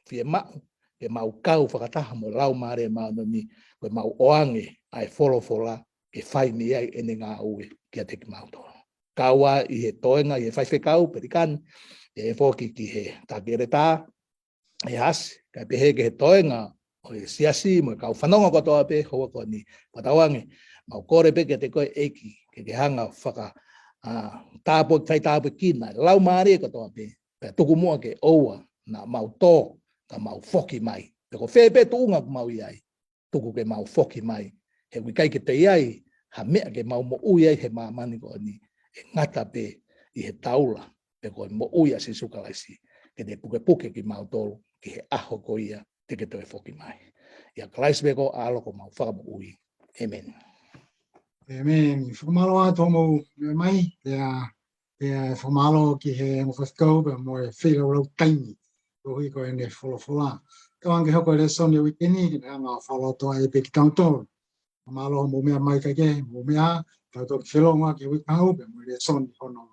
fie mau, ke mau kau whakataha mo lau mare mau nani, ko mau oange ai fola, ke whai ni ai ene ngā ue kia te ki mau tolu. Kaua I he toenga, I he whaiwhekau, perikan, e whoki ki he takere tā, e hasi, kai pehe ke he toenga, o e siasi, mo kau whanonga kotoa pe, hoa ko ni patawange, mau kore pe ke te koe eki, ke hanga whaka, tāpo, tai tāpo kina, lau maare kotoa pe, pe tuku mua ke oua, na mau tō, ka mau whoki mai, pe ko whepe tuunga ku mau iai, tuku ke mau whoki mai, he wikai ke te iai, ha mea ke mau mo ui ai he mamani ko ni, e ngata pe I he taula, pe ko mo uia si sukalaisi, ke te puke ki mau tolu, ki he aho ko ia, te ke toi whoki mai. Ia kalaisi pe ko alo ko mau whaka mo ui. Amen. Amen. Whakamalo ato mo mai, pea whamalo ki he mwhawhikau, pea mo e whira rau taini, ko hui ko e ne whola. Kawange hoko le soni o wikini, ki nga whalo toa e pe ki tautoru. Whamalo mo mea mai kake, mo mea, tautoru ki whilonga ki wikau, pea mo le soni hono.